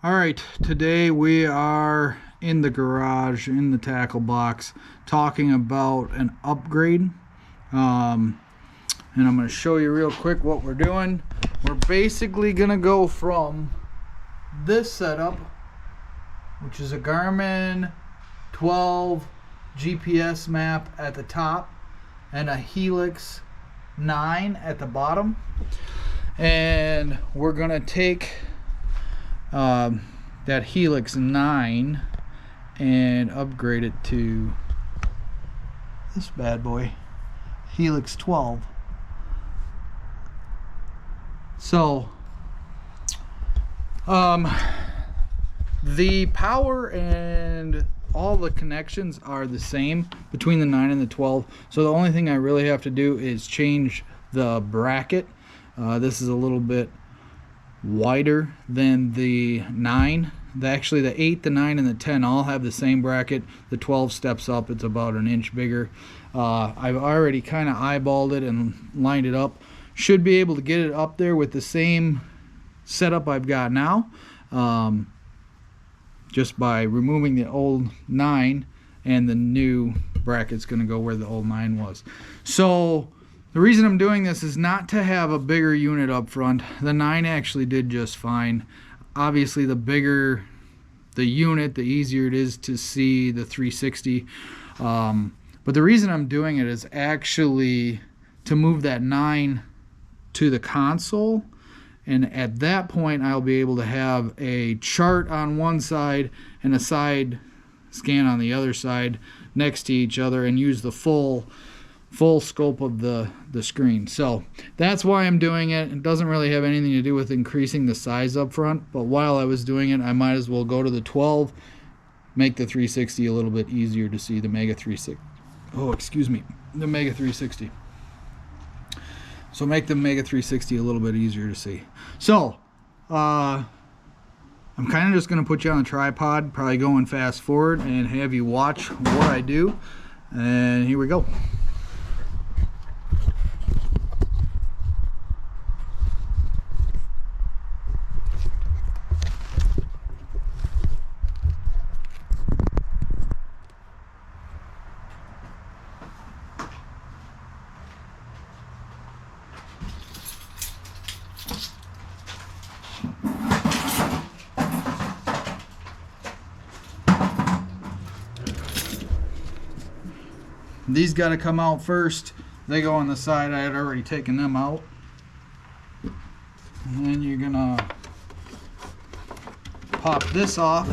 All right, today we are in the garage, in the tackle box, talking about an upgrade. And I'm going to show you real quick what we're doing. We're basically going to go from this setup, which is a Garmin 12 GPS map at the top and a Helix 9 at the bottom. And we're going to take that Helix 9 and upgrade it to this bad boy, Helix 12. So the power and all the connections are the same between the 9 and the 12, so the only thing I really have to do is change the bracket. This is a little bit wider than the 9. Actually, the 8, the 9, and the 10 all have the same bracket. The 12 steps up, it's about an inch bigger. I've already kind of eyeballed it and lined it up. Should be able to get it up there with the same setup I've got now, just by removing the old 9, and the new bracket's going to go where the old 9 was. So the reason I'm doing this is not to have a bigger unit up front. The 9 actually did just fine. Obviously, the bigger the unit, the easier it is to see the 360. But the reason I'm doing it is actually to move that 9 to the console. And at that point, I'll be able to have a chart on one side and a side scan on the other side next to each other and use the full scope of the screen. So that's why I'm doing it. It doesn't really have anything to do with increasing the size up front, but while I was doing it, I might as well go to the 12, make the 360 a little bit easier to see, the Mega 360. Oh, excuse me, the Mega 360. So make the Mega 360 a little bit easier to see. So I'm kind of just going to put you on the tripod, probably going fast forward, and have you watch what I do. And here we go. These got to come out first. They go on the side. I had already taken them out. And then you're gonna pop this off,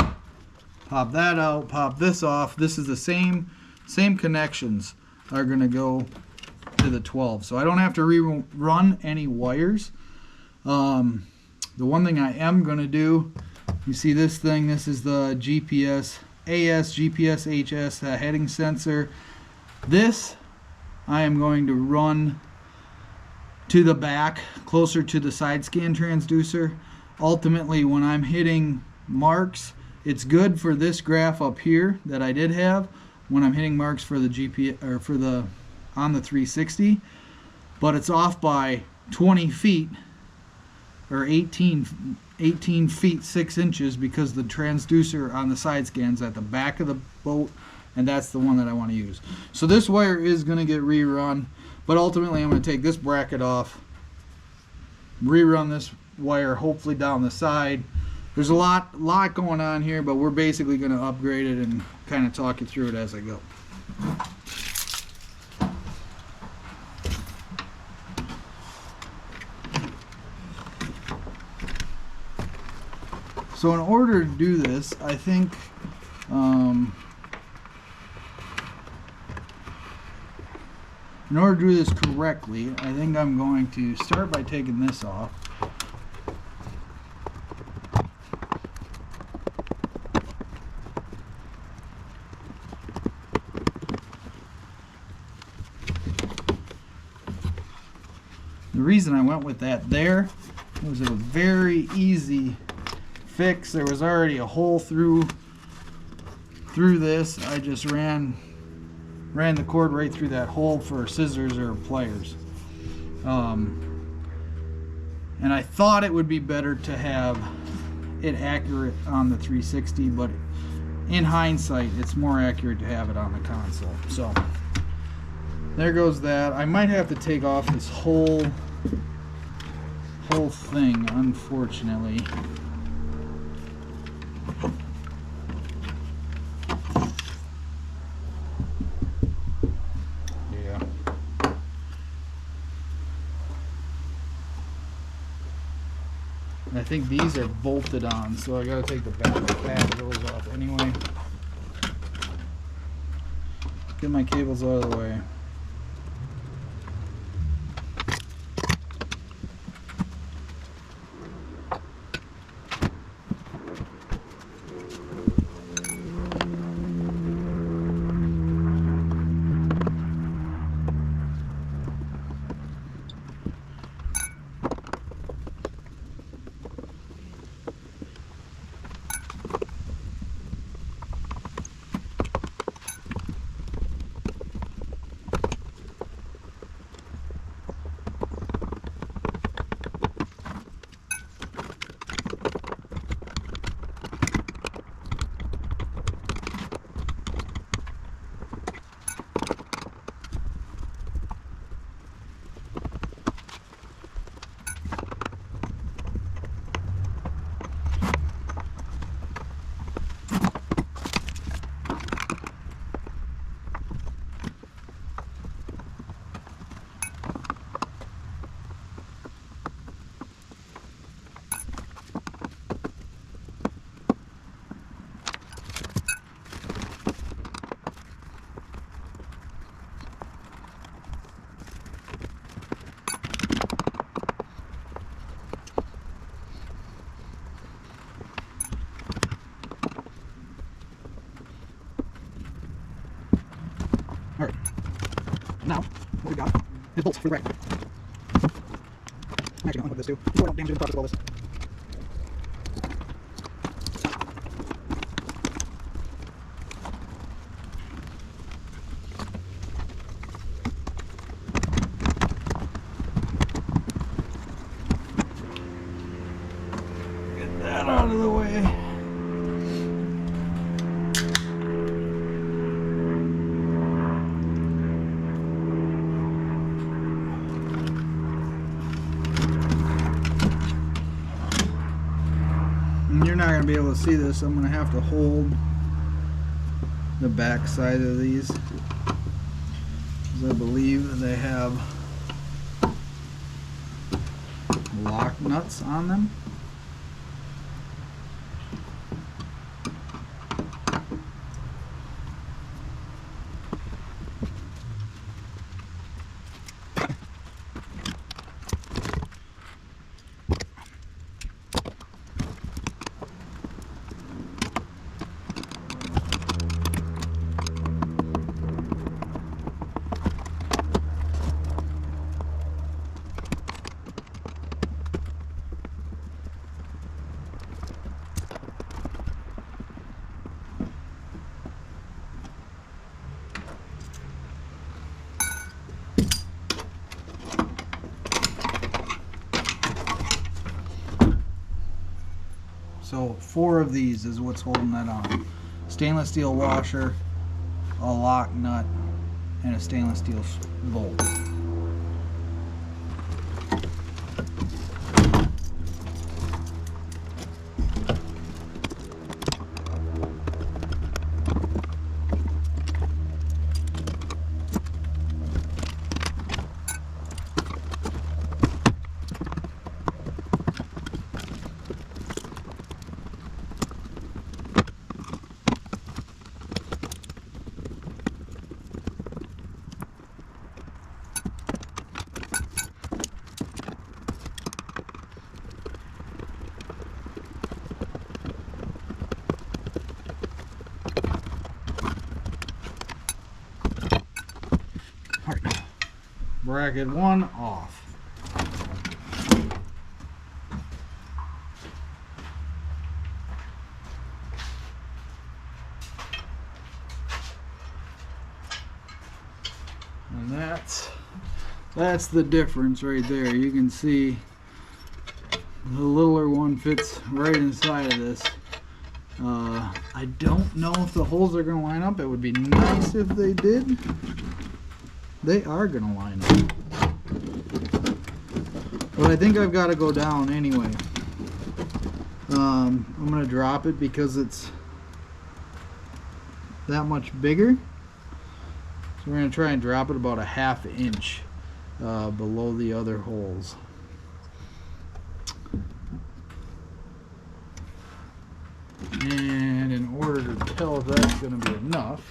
pop that out, pop this off. This is the same connections are gonna go to the 12, so I don't have to rerun any wires. The one thing I am gonna do, you see this thing, this is the GPS AS GPS HS heading sensor. This I am going to run to the back, closer to the side scan transducer. Ultimately, when I'm hitting marks, it's good for this graph up here that I did have when I'm hitting marks for the GPS or for the on the 360, but it's off by 20 feet or 18 feet 6 inches because the transducer on the side scans at the back of the boat, and that's the one that I want to use. So this wire is going to get rerun, but ultimately I'm going to take this bracket off, rerun this wire hopefully down the side. There's a lot going on here, but we're basically going to upgrade it and kind of talk you through it as I go. So in order to do this, I think in order to do this correctly, I think I'm going to start by taking this off. The reason I went with that there was a very easy fix. There was already a hole through this. I just ran the cord right through that hole for scissors or pliers. And I thought it would be better to have it accurate on the 360, but in hindsight, it's more accurate to have it on the console. So there goes that. I might have to take off this whole thing, unfortunately. Yeah. I think these are bolted on, so I gotta take the back of those off anyway. Get my cables out of the way. Alright, now what we got is bolts for the rack. I'm actually going to unhook this too, so I don't damage it in the process of all this. Get that out of the way. You're not going to be able to see this. I'm going to have to hold the back side of these, because I believe that they have lock nuts on them. So 4 of these is what's holding that on. Stainless steel washer, a lock nut, and a stainless steel bolt. Bracket 1 off. And that's the difference right there. You can see The littler one fits right inside of this. I don't know if the holes are going to line up. It would be nice if they did. They are going to line up. But I think I've got to go down anyway. I'm going to drop it because it's that much bigger. So we're going to try and drop it about a 1/2 inch below the other holes. And in order to tell if that's going to be enough,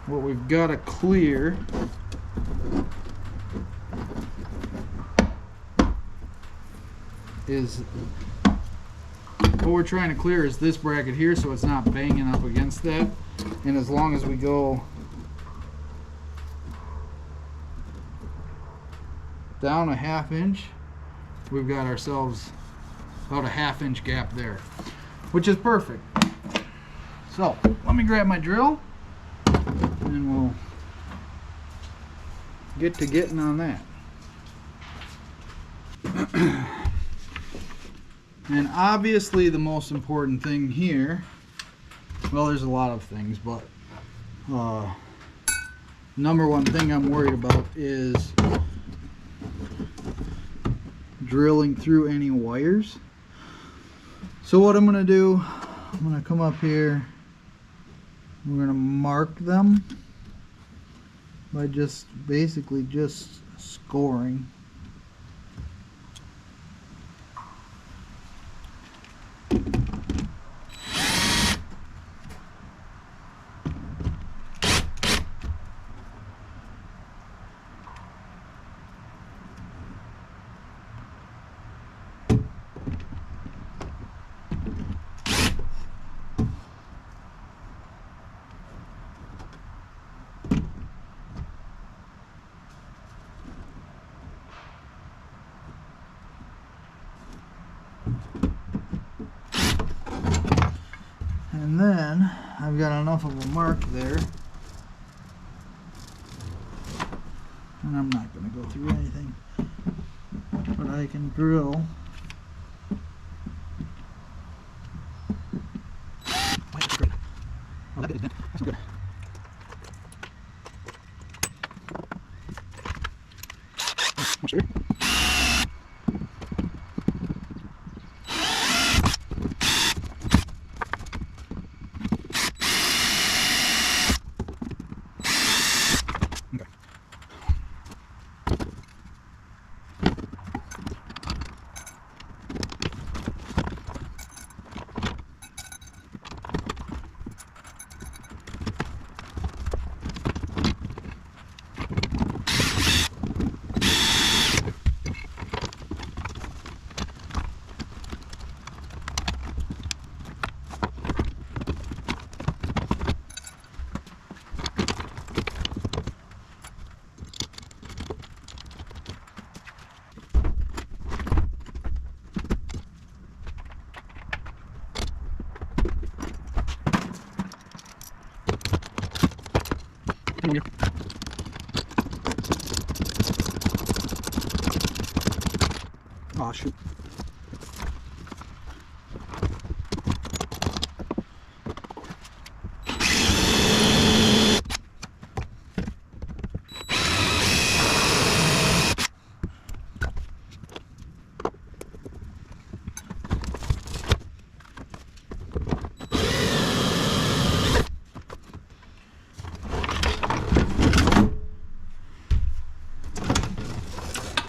what we've got to clear is, what we're trying to clear is this bracket here, so it's not banging up against that. And as long as we go down a 1/2 inch, we've got ourselves about a 1/2 inch gap there, which is perfect. So let me grab my drill and we'll get to getting on that. And obviously the most important thing here, well, there's a lot of things, but number one thing I'm worried about is drilling through any wires. So what I'm going to do, I'm going to come up here, we're going to mark them by just basically just scoring. And then I've got enough of a mark there, and I'm not going to go through anything, but I can drill. Wait, that's good. Oh, that bit is bent. That's good. Much bigger. Oh, shoot.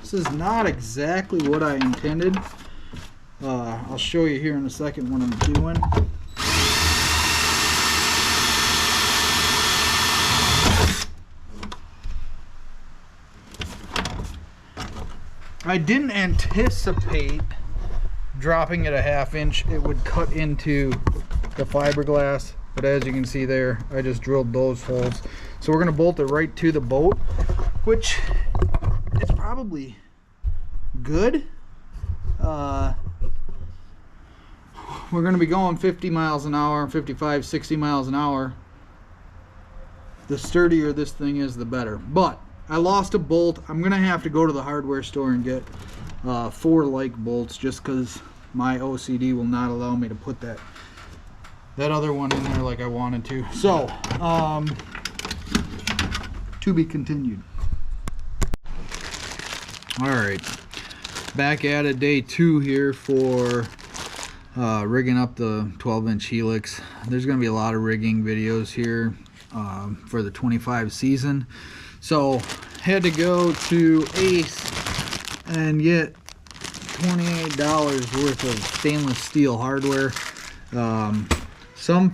This is not exactly what I intended. I'll show you here in a second what I'm doing. I didn't anticipate dropping it a 1/2 inch. It would cut into the fiberglass, but as you can see there, I just drilled those holes. So we're going to bolt it right to the boat, which is probably good. we're going to be going 50 miles an hour, 55, 60 miles an hour, the sturdier this thing is, the better. But I lost a bolt. I'm going to have to go to the hardware store and get 4 like bolts, just because my OCD will not allow me to put that other one in there like I wanted to. So, to be continued. Alright, back at it, day 2 here for rigging up the 12-inch Helix. There's going to be a lot of rigging videos here for the 25 season. So, had to go to Ace and get $28 worth of stainless steel hardware. Some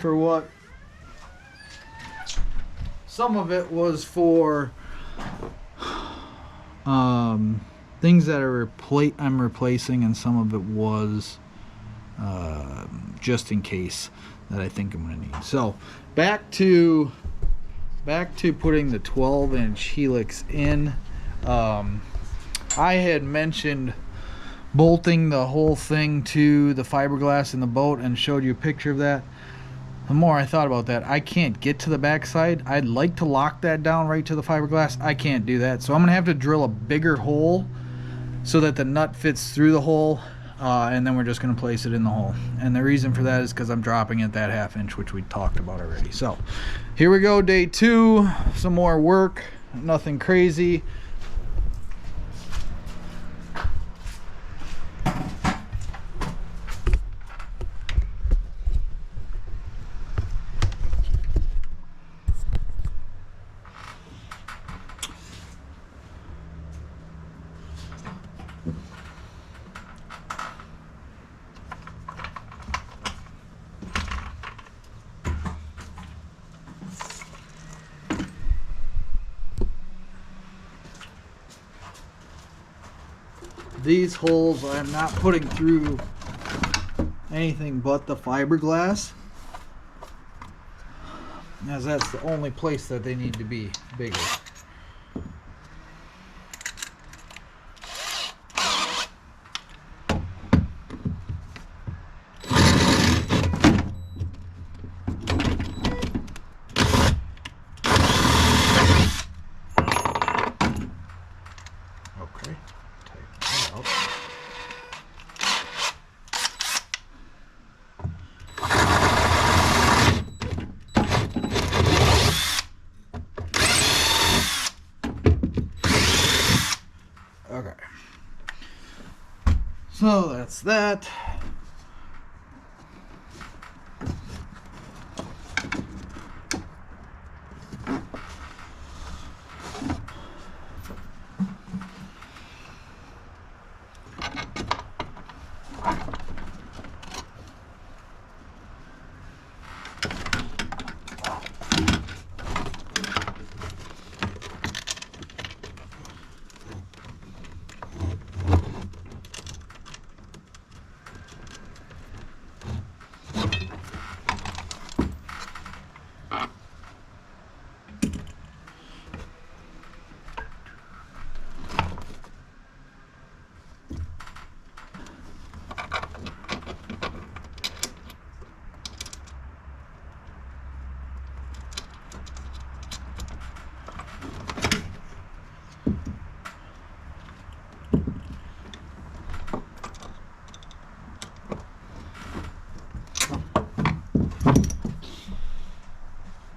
of it was for things that I'm replacing, and some of it was just in case that I think I'm gonna need. So back to putting the 12-inch Helix in. I had mentioned bolting the whole thing to the fiberglass in the boat and showed you a picture of that. The more I thought about that, I can't get to the backside. I'd like to lock that down right to the fiberglass. I can't do that, so I'm gonna have to drill a bigger hole so that the nut fits through the hole, and then we're just gonna place it in the hole. And the reason for that is because I'm dropping it that 1/2 inch, which we talked about already. So here we go, day 2. Some more work, nothing crazy. These holes I'm not putting through anything but the fiberglass, as that's the only place that they need to be bigger. Okay, so that's that.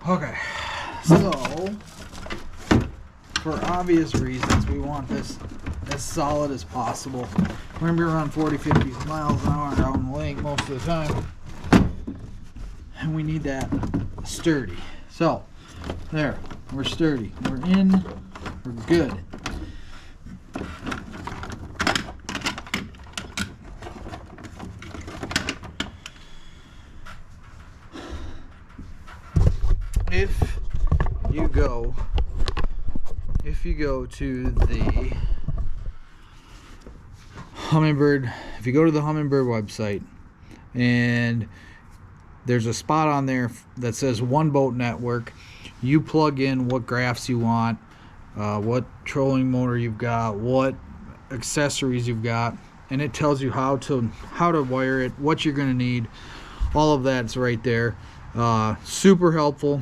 Okay, so for obvious reasons, we want this as solid as possible. We're going to be around 40-50 miles an hour out in the lake most of the time, and we need that sturdy. So there, we're sturdy, we're in, we're good. If you go to the Humminbird, if you go to the Humminbird website, and there's a spot on there that says One Boat Network, you plug in what graphs you want, what trolling motor you've got, what accessories you've got, and it tells you how to wire it, what you're going to need. All of that's right there. Super helpful.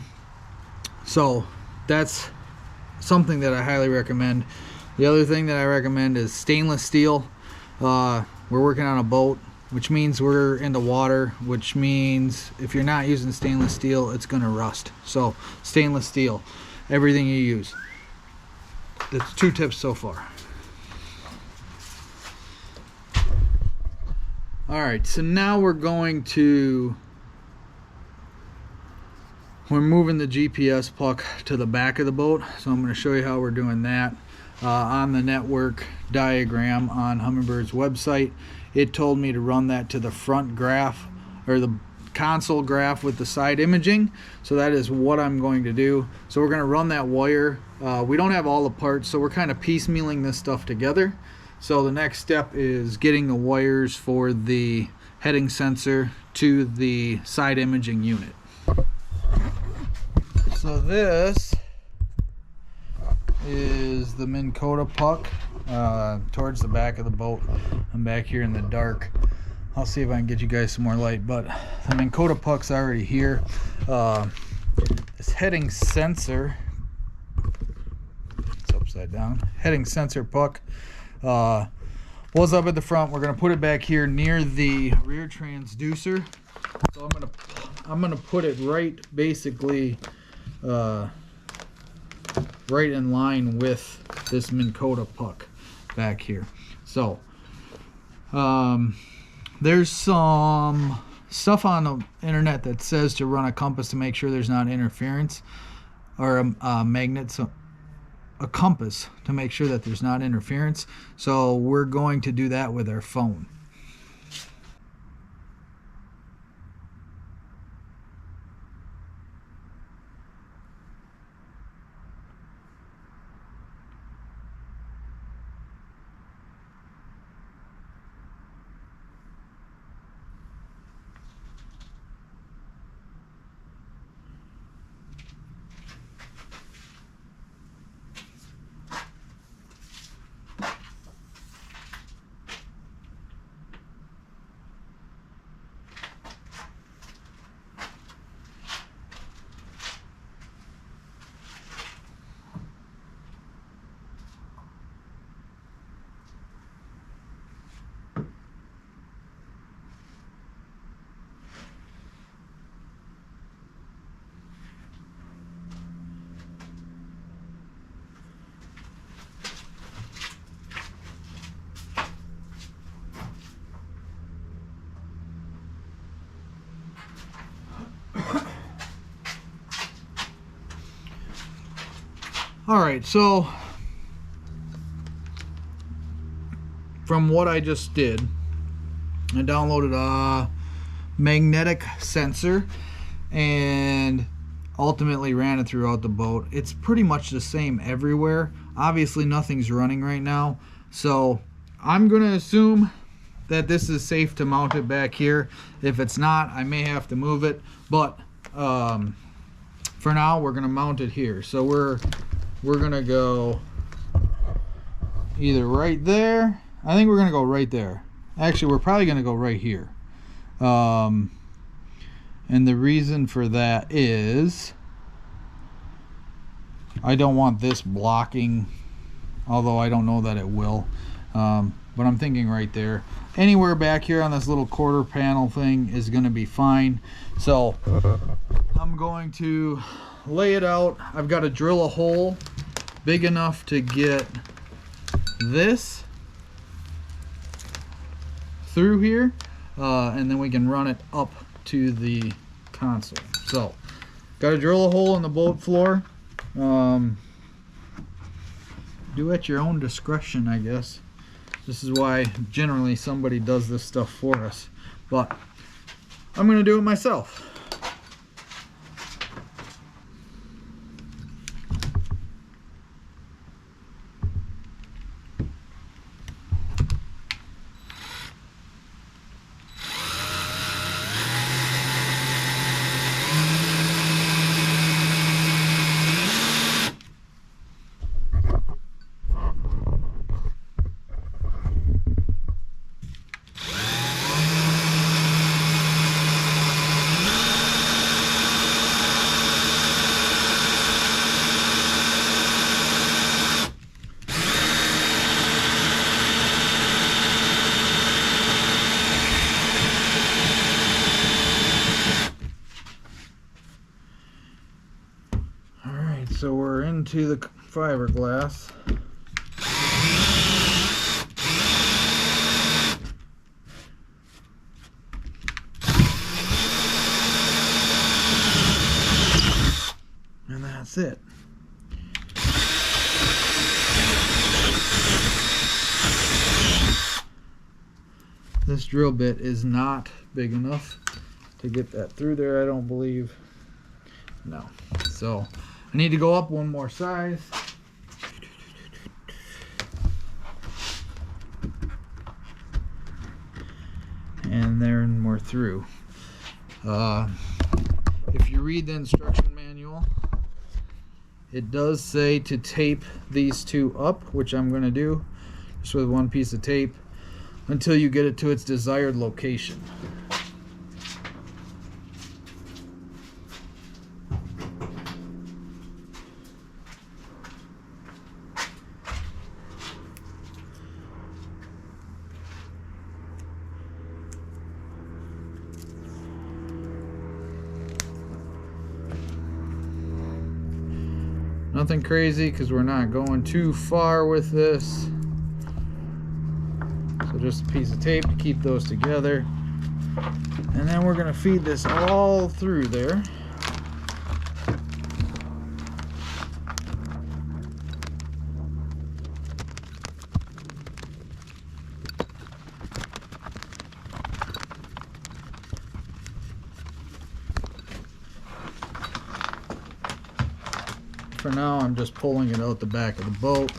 So that's something that I highly recommend. The other thing that I recommend is stainless steel. We're working on a boat, which means we're in the water, which means if you're not using stainless steel, it's gonna rust. So stainless steel, everything you use. That's 2 tips so far. All right, so now we're moving the GPS puck to the back of the boat. So I'm going to show you how we're doing that. On the network diagram on Hummingbird's website, it told me to run that to the front graph, or the console graph with the side imaging. So that is what I'm going to do. So we're going to run that wire. We don't have all the parts, so we're kind of piecemealing this stuff together. So the next step is getting the wires for the heading sensor to the side imaging unit. So this is the Minn Kota puck towards the back of the boat. I'm back here in the dark. I'll see if I can get you guys some more light, but the Minn Kota puck's already here. This heading sensor, it's upside down, heading sensor puck was up at the front. We're going to put it back here near the rear transducer. So I'm gonna put it right, basically right in line with this Minn Kota puck back here. So there's some stuff on the internet that says to run a compass to make sure there's not interference, or a magnet, so a compass to make sure that there's not interference. So we're going to do that with our phone. Alright, so from what I just did, I downloaded a magnetic sensor and ultimately ran it throughout the boat. It's pretty much the same everywhere. Obviously nothing's running right now, so I'm gonna assume that this is safe to mount it back here. If it's not, I may have to move it, but for now we're gonna mount it here. So we're gonna go either right there. I think we're gonna go right there. Actually, we're probably gonna go right here. And the reason for that is I don't want this blocking, although I don't know that it will. But I'm thinking right there. Anywhere back here on this little quarter panel thing is gonna be fine. So I'm going to lay it out. I've got to drill a hole big enough to get this through here, and then we can run it up to the console. So got to drill a hole in the boat floor. Do at your own discretion, I guess. This is why generally somebody does this stuff for us, but I'm gonna do it myself. So we're into the fiberglass. And that's it. This drill bit is not big enough to get that through there, I don't believe. No. So I need to go up one more size. And then we're through. If you read the instruction manual, it does say to tape these two up, which I'm going to do just with one piece of tape until you get it to its desired location. Nothing crazy because we're not going too far with this. So just a piece of tape to keep those together. And then we're going to feed this all through there. For now, I'm just pulling it out the back of the boat.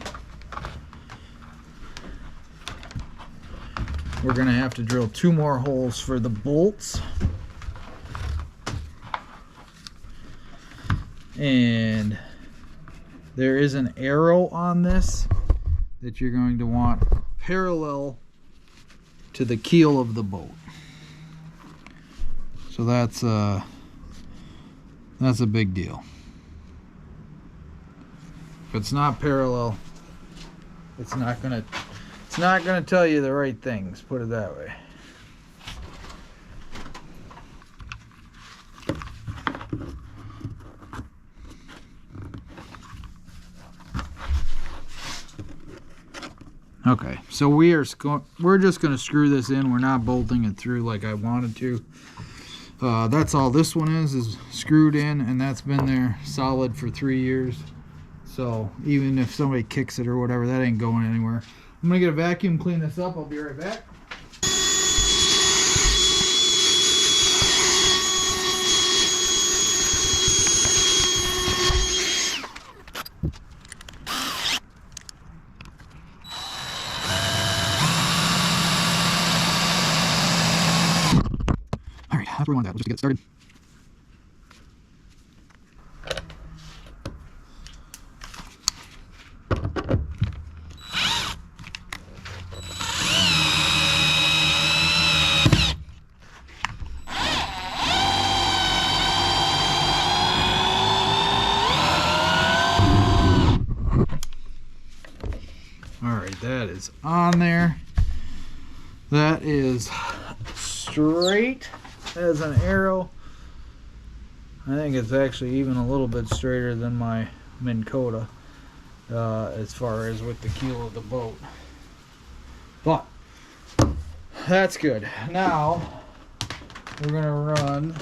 We're going to have to drill 2 more holes for the bolts. And there is an arrow on this that you're going to want parallel to the keel of the boat. So that's a big deal. If it's not parallel, it's not gonna tell you the right things, put it that way. Okay, so we're just gonna screw this in. We're not bolting it through like I wanted to. That's all this one is screwed in, and that's been there solid for 3 years. So even if somebody kicks it or whatever, that ain't going anywhere. I'm gonna get a vacuum, clean this up. I'll be right back. All right, after we want that, we'll just get started. Alright, that is on there. That is straight as an arrow. I think it's actually even a little bit straighter than my Minn Kota as far as with the keel of the boat. But that's good. Now we're going to run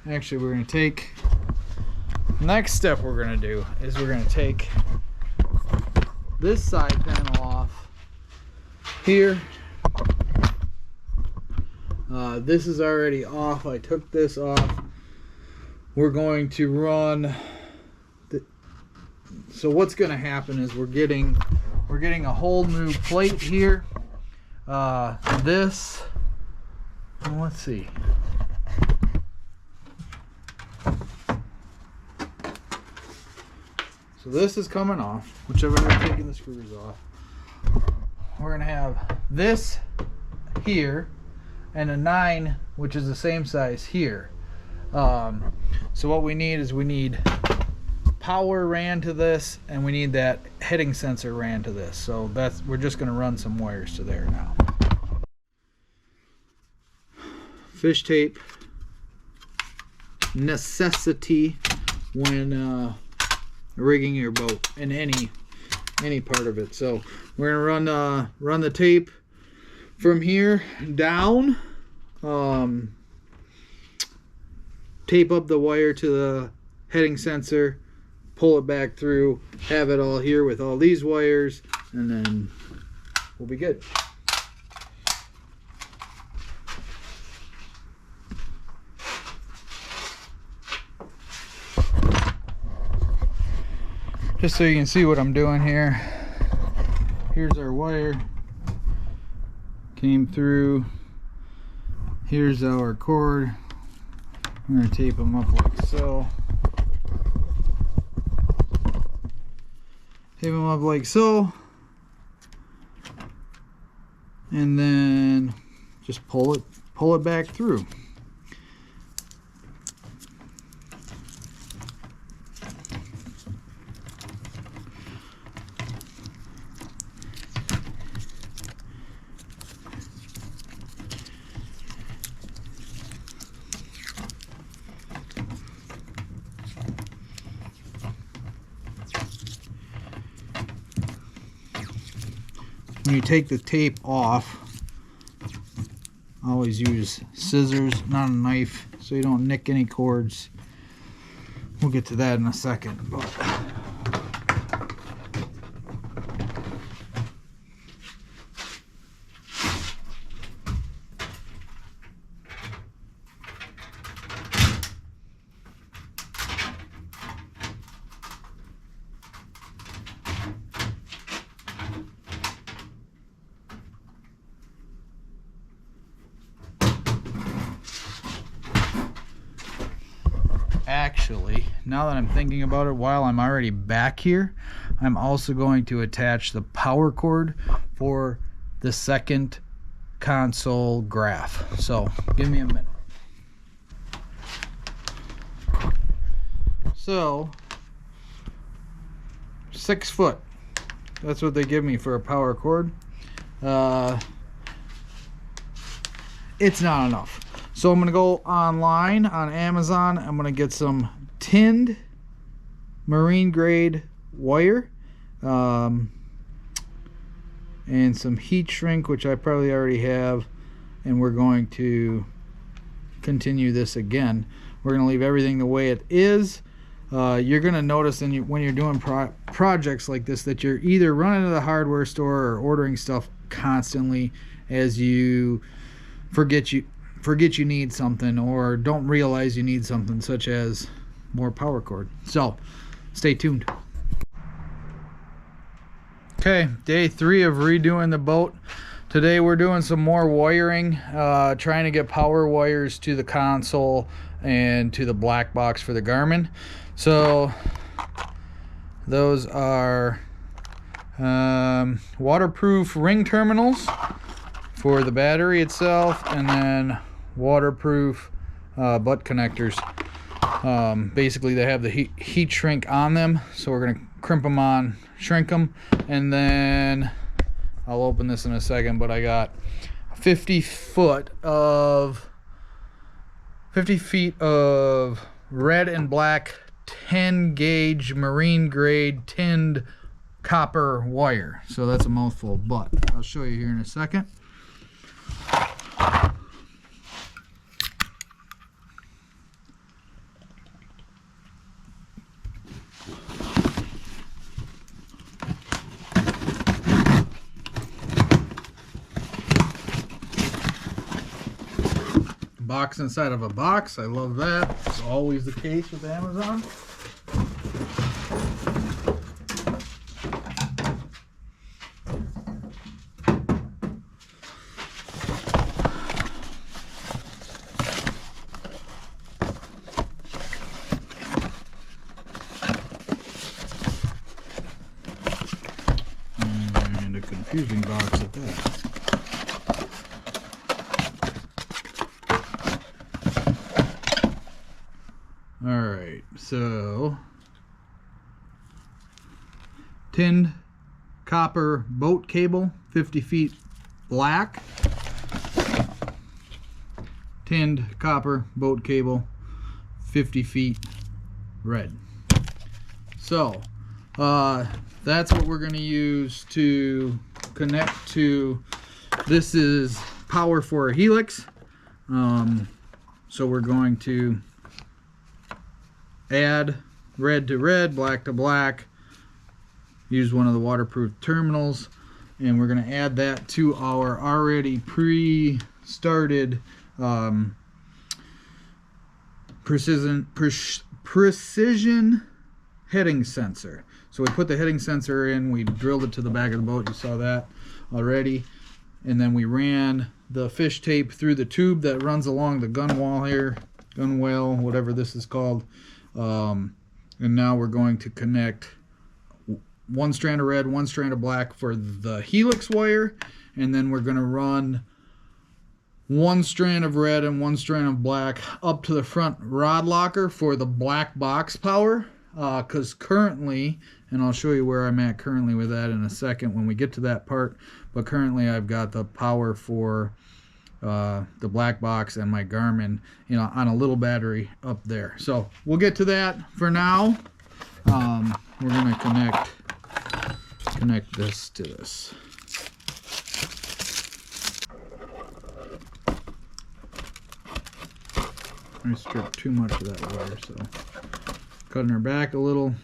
actually we're going to take next step we're going to do is we're going to take this side panel off here. This is already off. I took this off. We're going to run so what's going to happen is we're getting a whole new plate here. This, let's see. So this is coming off, which I've already taken the screws off. We're going to have this here and a 9, which is the same size here. So what we need is we need power ran to this, and we need that heading sensor ran to this. So we're just going to run some wires to there now. fish tape necessity when rigging your boat in any part of it. So we're gonna run the tape from here down, tape up the wire to the heading sensor, pull it back through, have it all here with all these wires, and then we'll be good. Just so you can see what I'm doing here, here's our wire, came through, here's our cord. I'm going to tape them up like so. Tape them up like so, and then just pull it back through. When you take the tape off, I always use scissors, not a knife, so you don't nick any cords. We'll get to that in a second. But actually, now that I'm thinking about it, while I'm already back here, I'm also going to attach the power cord for the second console graph. So give me a minute. So 6 foot, that's what they give me for a power cord. It's not enough. So I'm gonna go online on Amazon. I'm gonna get some tinned marine grade wire, and some heat shrink, which I probably already have, and we're going to continue this again. We're gonna leave everything the way it is. You're gonna notice when you're doing projects like this that you're either running to the hardware store or ordering stuff constantly as you forget you need something or don't realize you need something, such as more power cord. So stay tuned. Okay, day 3 of redoing the boat. Today we're doing some more wiring, trying to get power wires to the console and to the black box for the Garmin. So those are waterproof ring terminals for the battery itself, and then waterproof butt connectors. Basically they have the heat shrink on them, so we're going to crimp them on, shrink them, and then I'll open this in a second, but I got 50 feet of red and black 10 gauge marine grade tinned copper wire. So that's a mouthful, but I'll show you here in a second. Box inside of a box. I love that. It's always the case with Amazon. And a confusing box at that. Alright, so tinned copper boat cable, 50 feet black, tinned copper boat cable, 50 feet, red. So that's what we're going to use to connect to. This is power for a helix. So we're going to add red to red, black to black, use one of the waterproof terminals, and we're going to add that to our already pre-started precision heading sensor. So we put the heading sensor in, we drilled it to the back of the boat, you saw that already, and then we ran the fish tape through the tube that runs along the gun wall here, gun whale, whatever this is called. And now we're going to connect one strand of red, one strand of black for the helix wire, and then we're going to run one strand of red and one strand of black up to the front rod locker for the black box power. Because currently, and I'll show you where I'm at currently with that in a second when we get to that part, but currently I've got the power for the black box and my Garmin, you know, on a little battery up there. So we'll get to that. For now, we're going to connect this to this. I stripped too much of that wire, so cutting her back a little.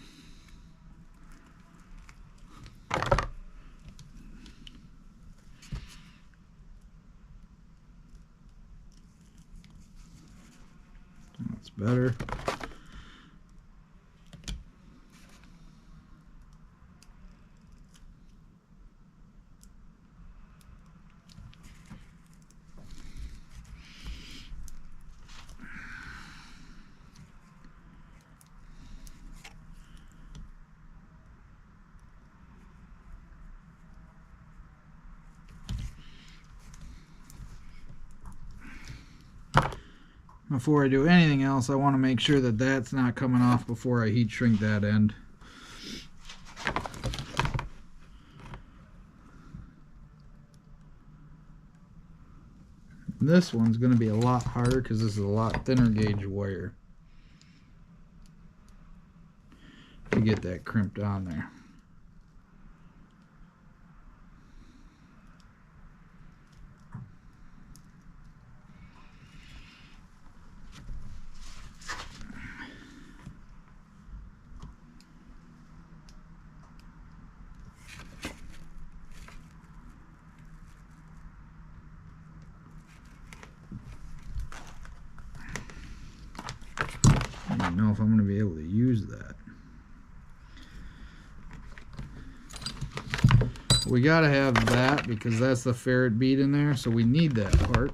That's better. Before I do anything else, I want to make sure that that's not coming off before I heat shrink that end. This one's going to be a lot harder because this is a lot thinner gauge wire to get that crimped on there. I don't know if I'm going to be able to use that. We got to have that because that's the ferret bead in there, so we need that part.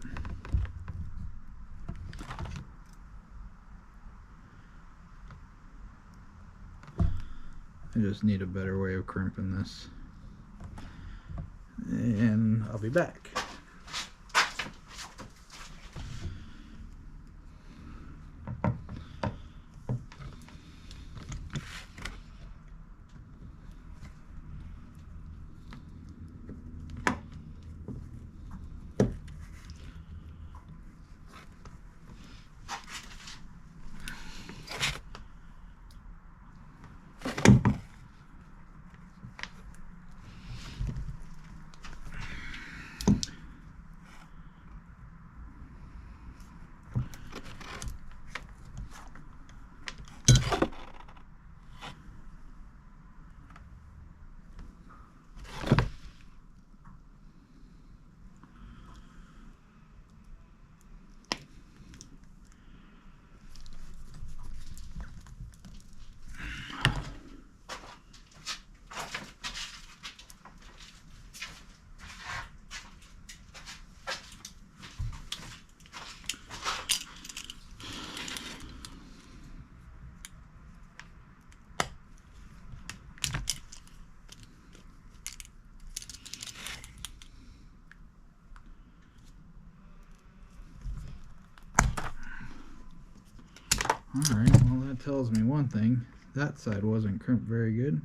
I just need a better way of crimping this. And I'll be back. Alright, well that tells me one thing. That side wasn't crimped very good.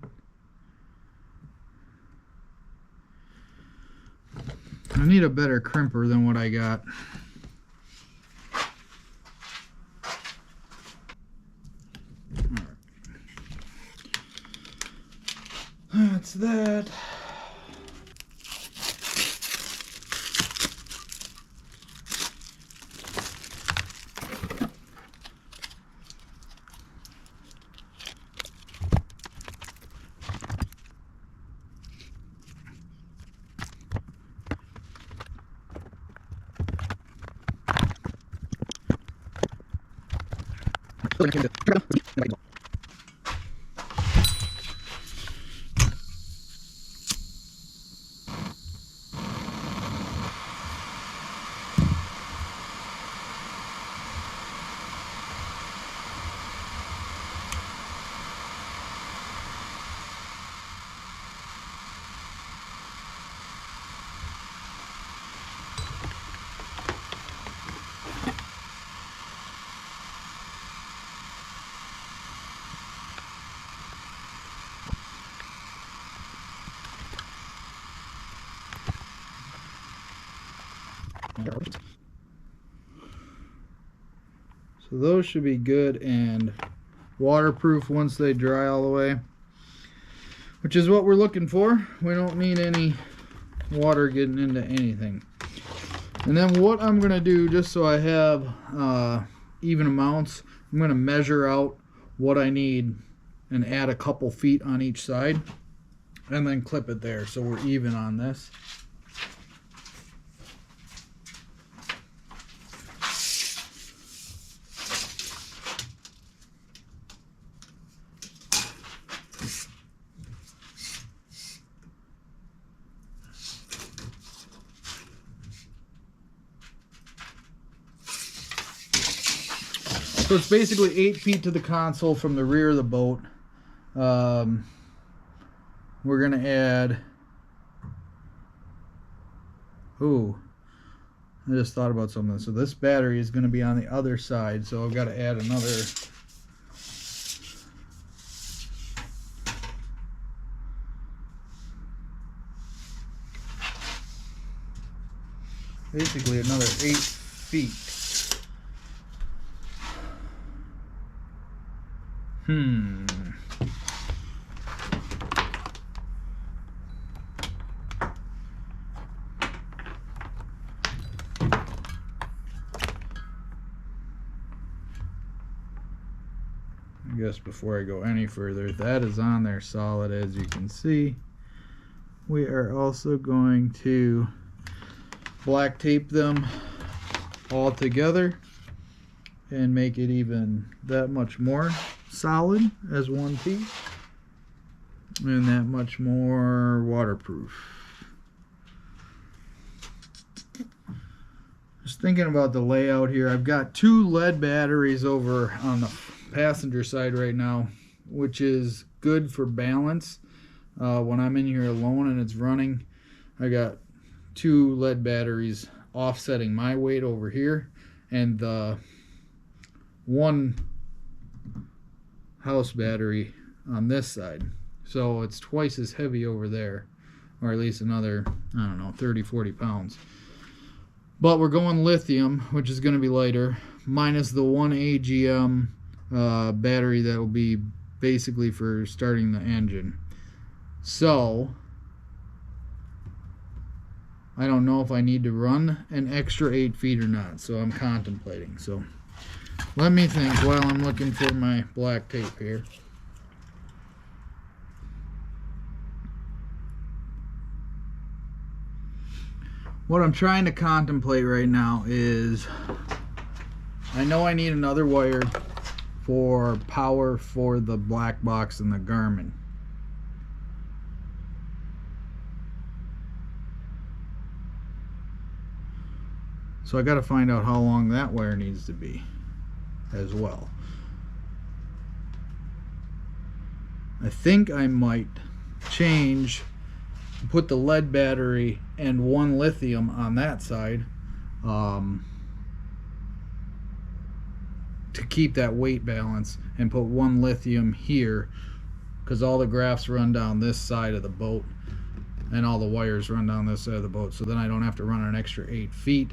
I need a better crimper than what I got. that's that. So those should be good and waterproof once they dry all the way, which is what we're looking for. We don't need any water getting into anything. And then what I'm going to do, just so I have even amounts, I'm going to measure out what I need and add a couple feet on each side and then clip it there so we're even on this. So it's basically 8 feet to the console from the rear of the boat. We're going to add... Ooh, I just thought about something. So this battery is going to be on the other side, so I've got to add another... Basically another 8 feet. I guess before I go any further, that is on there solid, as you can see. We are also going to black tape them all together and make it even that much more solid as one piece and that much more waterproof. Just thinking about the layout here, I've got 2 lead batteries over on the passenger side right now, which is good for balance. When I'm in here alone and it's running, I got 2 lead batteries offsetting my weight over here and the 1 house battery on this side, so it's twice as heavy over there, or at least another, I don't know, 30-40 pounds. But we're going lithium, which is going to be lighter, minus the 1 AGM battery that will be basically for starting the engine. So I don't know if I need to run an extra 8 feet or not, so I'm contemplating. So let me think while I'm looking for my black tape here. What I'm trying to contemplate right now is, I know I need another wire for power for the black box and the Garmin. So I got to find out how long that wire needs to be as well. I think I might change, put the lead battery and 1 lithium on that side to keep that weight balance, and put 1 lithium here, because all the graphs run down this side of the boat and all the wires run down this side of the boat, so then I don't have to run an extra 8 feet.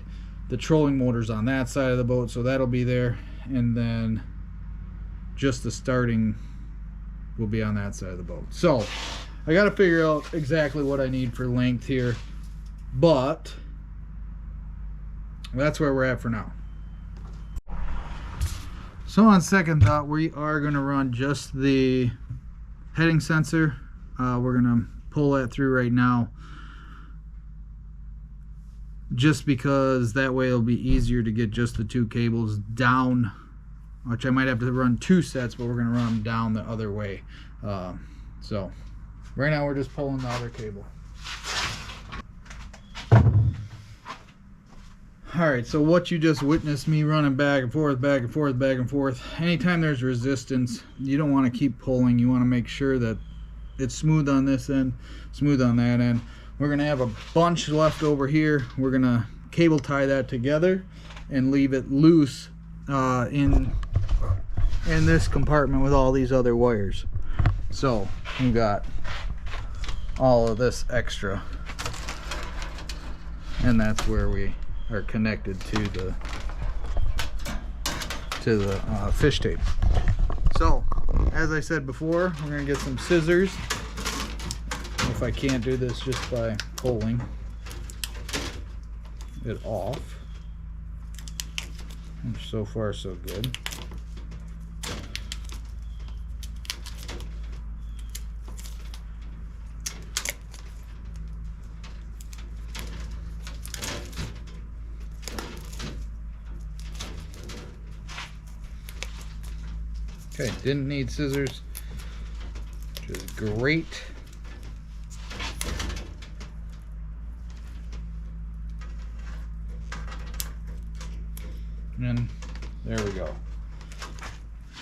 The trolling motor's on that side of the boat, so that'll be there, and then just the starting will be on that side of the boat. So I got to figure out exactly what I need for length here, but that's where we're at for now. So on second thought, we are going to run just the heading sensor. We're going to pull that through right now, just because that way it'll be easier to get just the two cables down, which I might have to run two sets, but we're going to run them down the other way. So right now we're just pulling the other cable. Alright, so what you just witnessed me running back and forth, back and forth, back and forth. Anytime there's resistance, you don't want to keep pulling. You want to make sure that it's smooth on this end, smooth on that end. We're going to have a bunch left over here. We're going to cable tie that together and leave it loose in this compartment with all these other wires. So we got all of this extra, and that's where we are connected to the fish tape. So as I said before, we're going to get some scissors. If I can't do this just by pulling it off. And so far so good. Okay, didn't need scissors, which is great. And there we go.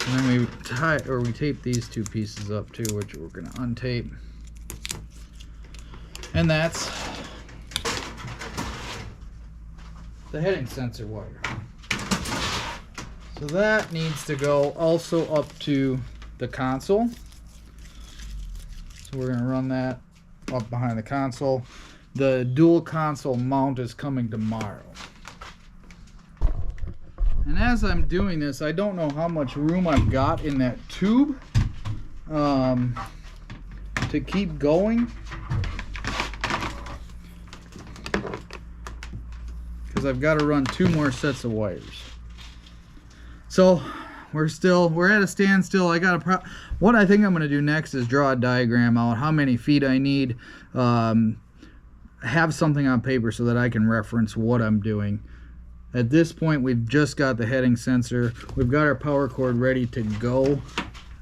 And then we tape these two pieces up too, which we're going to untape. And that's the heading sensor wire. So that needs to go also up to the console. So we're going to run that up behind the console. The dual console mount is coming tomorrow. And as I'm doing this, I don't know how much room I've got in that tube to keep going, because I've got to run two more sets of wires. So we're at a standstill. What I think I'm going to do next is draw a diagram out how many feet I need, have something on paper so that I can reference what I'm doing. At this point, we've just got the heading sensor. We've got our power cord ready to go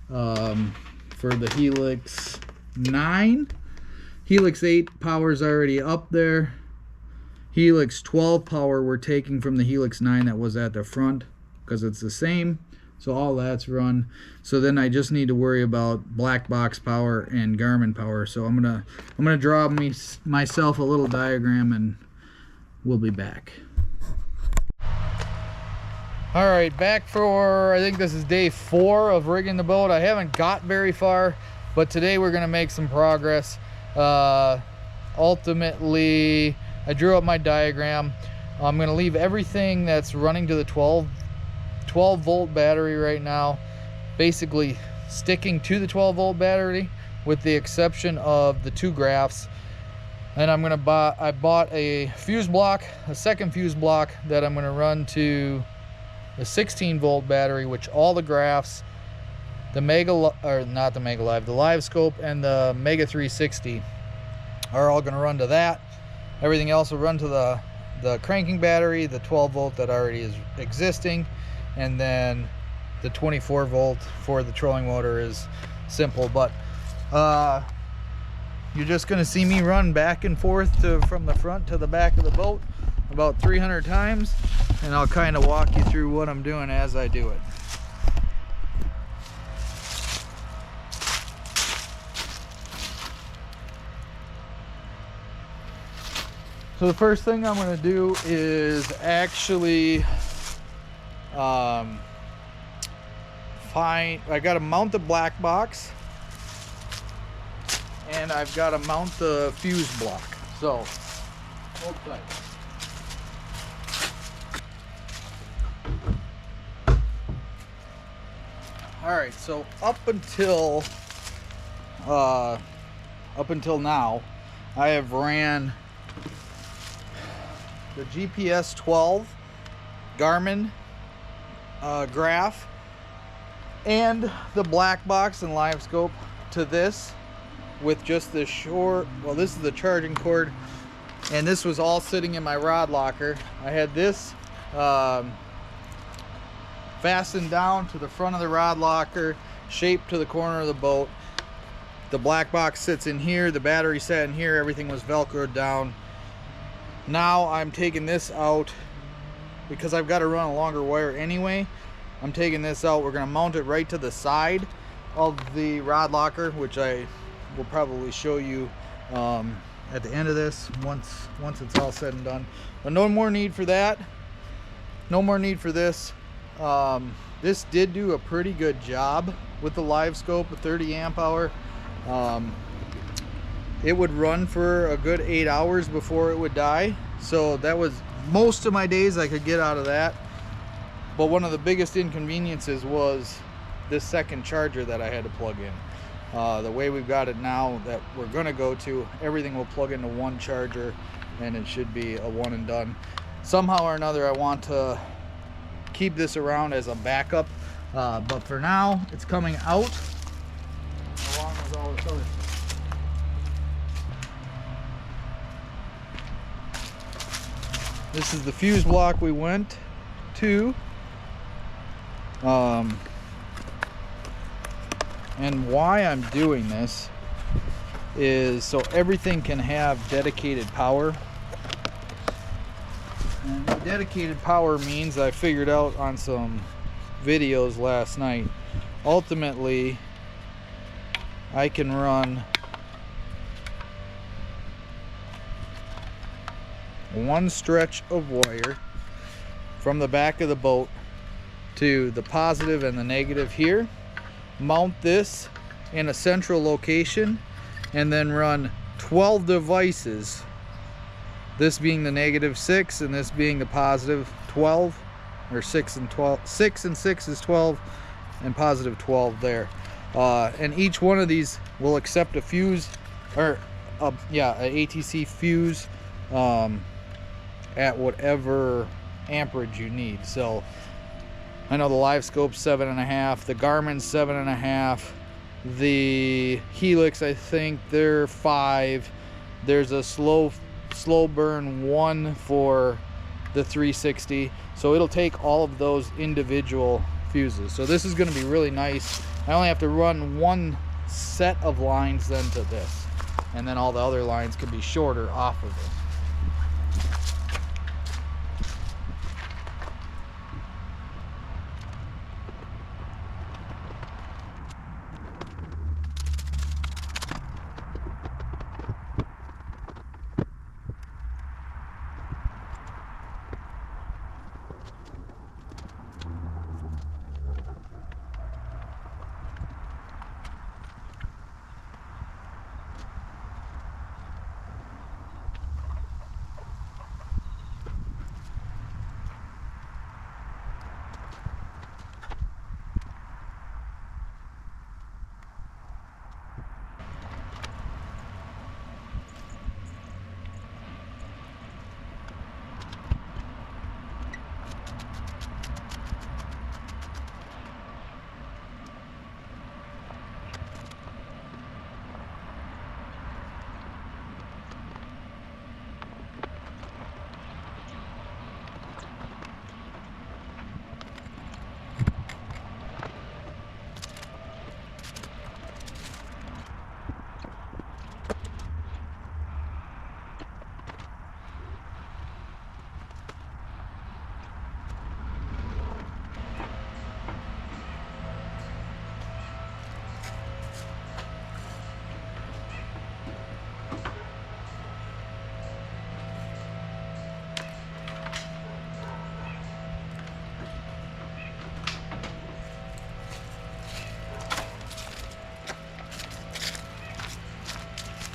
for the Helix 9. Helix 8 power's already up there. Helix 12 power we're taking from the Helix 9 that was at the front, because it's the same. So all that's run. So then I just need to worry about black box power and Garmin power. So I'm gonna draw myself a little diagram, and we'll be back. All right, back for, I think this is day 4 of rigging the boat. I haven't got very far, but today we're gonna make some progress. Ultimately, I drew up my diagram. I'm gonna leave everything that's running to the 12 volt battery right now, basically sticking to the 12 volt battery with the exception of the 2 graphs. And I'm gonna I bought a fuse block, a second fuse block that I'm gonna run to the 16 volt battery, which all the graphs, the the Live Scope and the Mega 360 are all going to run to that. Everything else will run to the cranking battery, the 12 volt that already is existing, and then the 24 volt for the trolling motor is simple. But you're just going to see me run back and forth from the front to the back of the boat about 300 times, and I'll kind of walk you through what I'm doing as I do it. So the first thing I'm going to do is actually I got to mount the black box, and I've got to mount the fuse block. So hold tight. All right, so up until up until now, I have ran the GPS 12 Garmin graph and the black box and live scope to this with just this short, well, this is the charging cord, and this was all sitting in my rod locker. I had this fastened down to the front of the rod locker, shaped to the corner of the boat. The black box sits in here, the battery sat in here, everything was velcroed down. Now I'm taking this out because I've got to run a longer wire anyway. I'm taking this out. We're going to mount it right to the side of the rod locker, which I will probably show you at the end of this once it's all said and done. But no more need for that. No more need for this. This did do a pretty good job with the live scope, a 30 amp hour. It would run for a good 8 hours before it would die. So that was most of my days I could get out of that. But one of the biggest inconveniences was this second charger that I had to plug in. The way we've got it now that we're going to go to, everything will plug into one charger and it should be a one and done. Somehow or another I want to keep this around as a backup, but for now it's coming out along with all this other stuff. This is the fuse block we went to. And why I'm doing this is so everything can have dedicated power. And what dedicated power means, I figured out on some videos last night. Ultimately, I can run one stretch of wire from the back of the boat to the positive and the negative here, mount this in a central location, and then run 12 devices, this being the -6 and this being the +12, or 6 and 12. 6 and 6 is 12 and +12 there. And each one of these will accept a fuse, or a ATC fuse at whatever amperage you need. So I know the live scope's 7.5, the Garmin's 7.5, the Helix, I think they're 5. There's a slow burn 1 for the 360. So it'll take all of those individual fuses. So this is going to be really nice. I only have to run one set of lines then to this, and then all the other lines can be shorter off of it.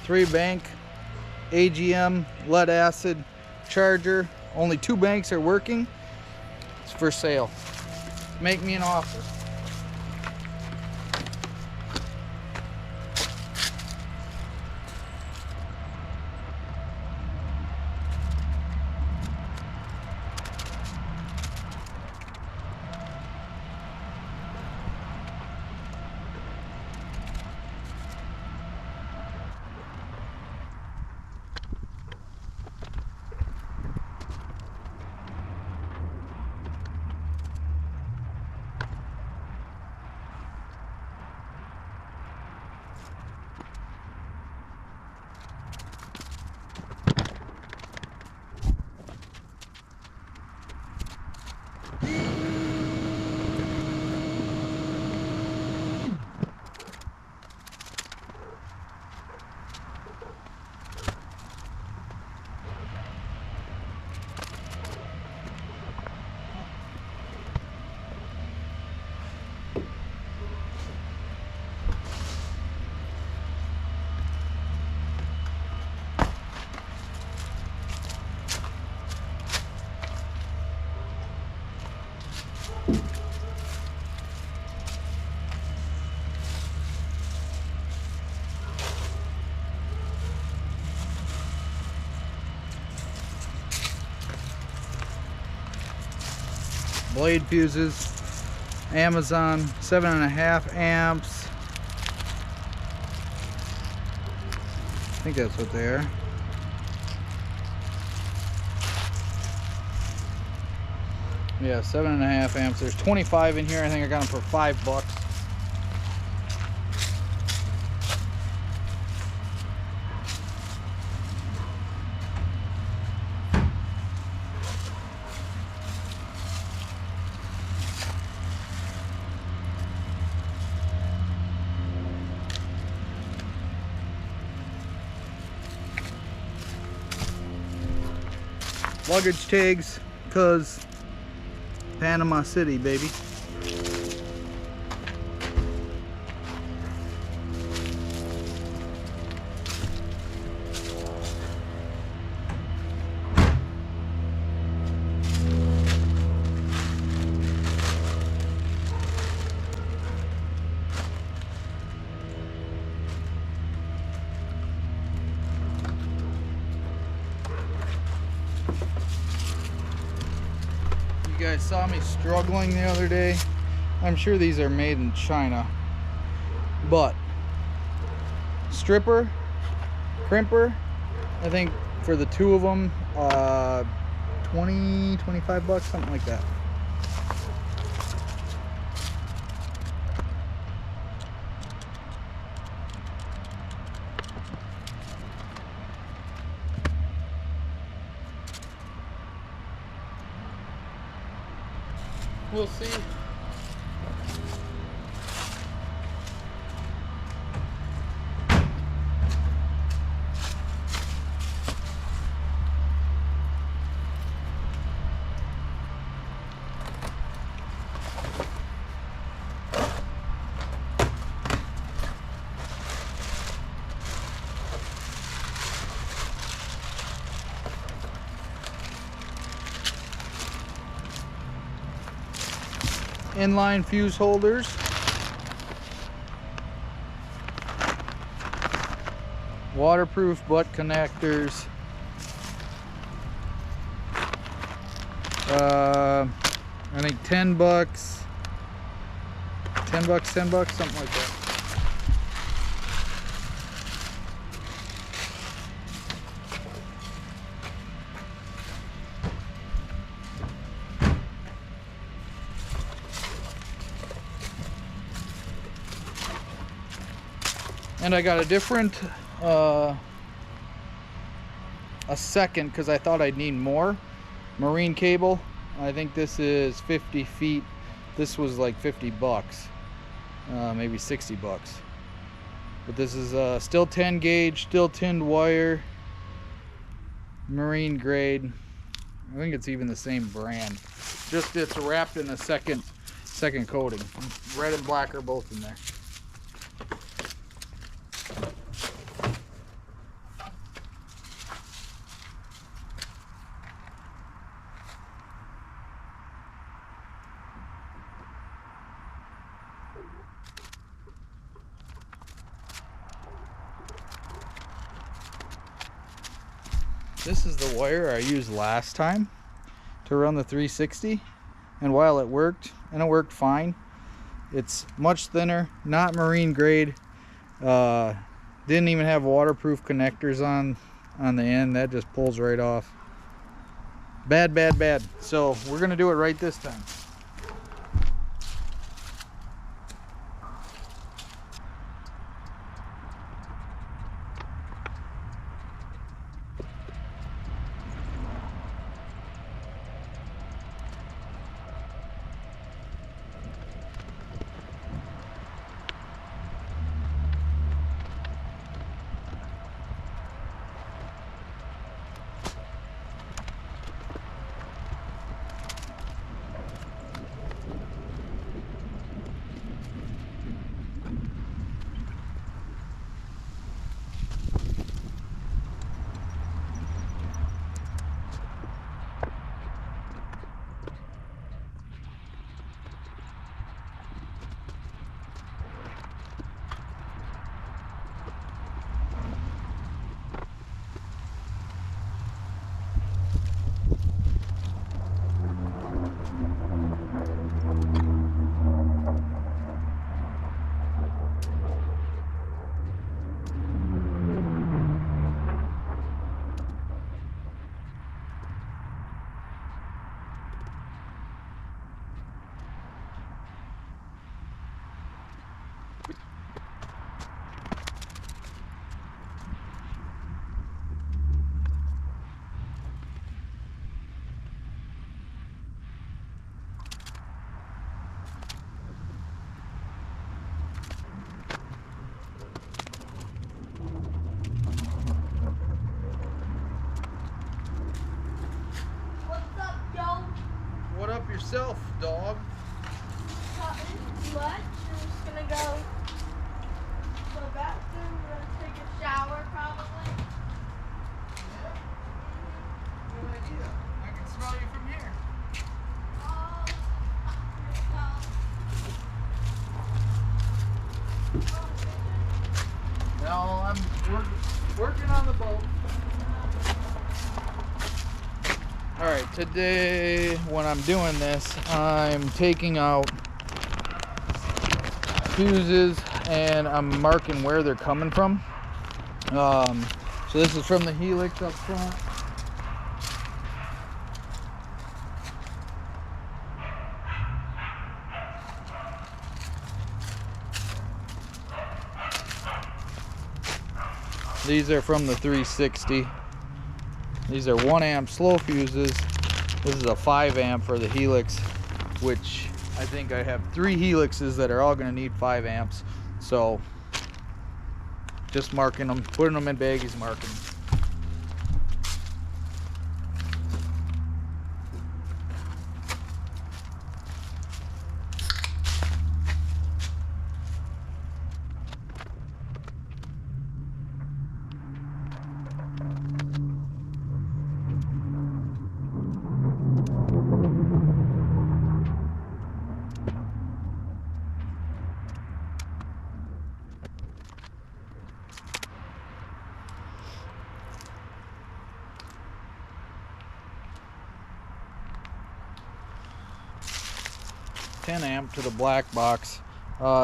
Three bank AGM lead acid charger. Only 2 banks are working. It's for sale. Make me an offer. blade fuses. Amazon, 7.5 amps. I think that's what they are. Yeah, 7.5 amps. There's 25 in here. I think I got them for $5. Luggage tags, cause Panama City, baby. You guys saw me struggling the other day. I'm sure these are made in China, but stripper, crimper, I think for the two of them, 20, 25 bucks, something like that. We'll see. Inline fuse holders, waterproof butt connectors, I think 10 bucks, 10 bucks, 10 bucks, something like that. And I got a different, a second, because I thought I'd need more, marine cable. I think this is 50 feet. This was like 50 bucks, maybe 60 bucks. But this is still 10 gauge, still tinned wire, marine grade. I think it's even the same brand. Just it's wrapped in a second coating. Red and black are both in there. This is the wire I used last time to run the 360, and while it worked, and it worked fine, it's much thinner, not marine grade, didn't even have waterproof connectors on the end. That just pulls right off. Bad, bad, bad. So we're gonna do it right this time. yourself, dog. What? You're just gonna go to the bathroom, we're gonna take a shower probably. Yeah. Good idea. I can smell you from here. Oh, No, I'm working on the boat. Alright, today when I'm doing this, I'm taking out fuses and I'm marking where they're coming from. So this is from the helix up front. These are from the 360. These are 1 amp slow fuses. This is a 5 amp for the helix, which I think I have 3 helixes that are all going to need 5 amps. So just marking them, putting them in baggies, marking them. Amp to the black box.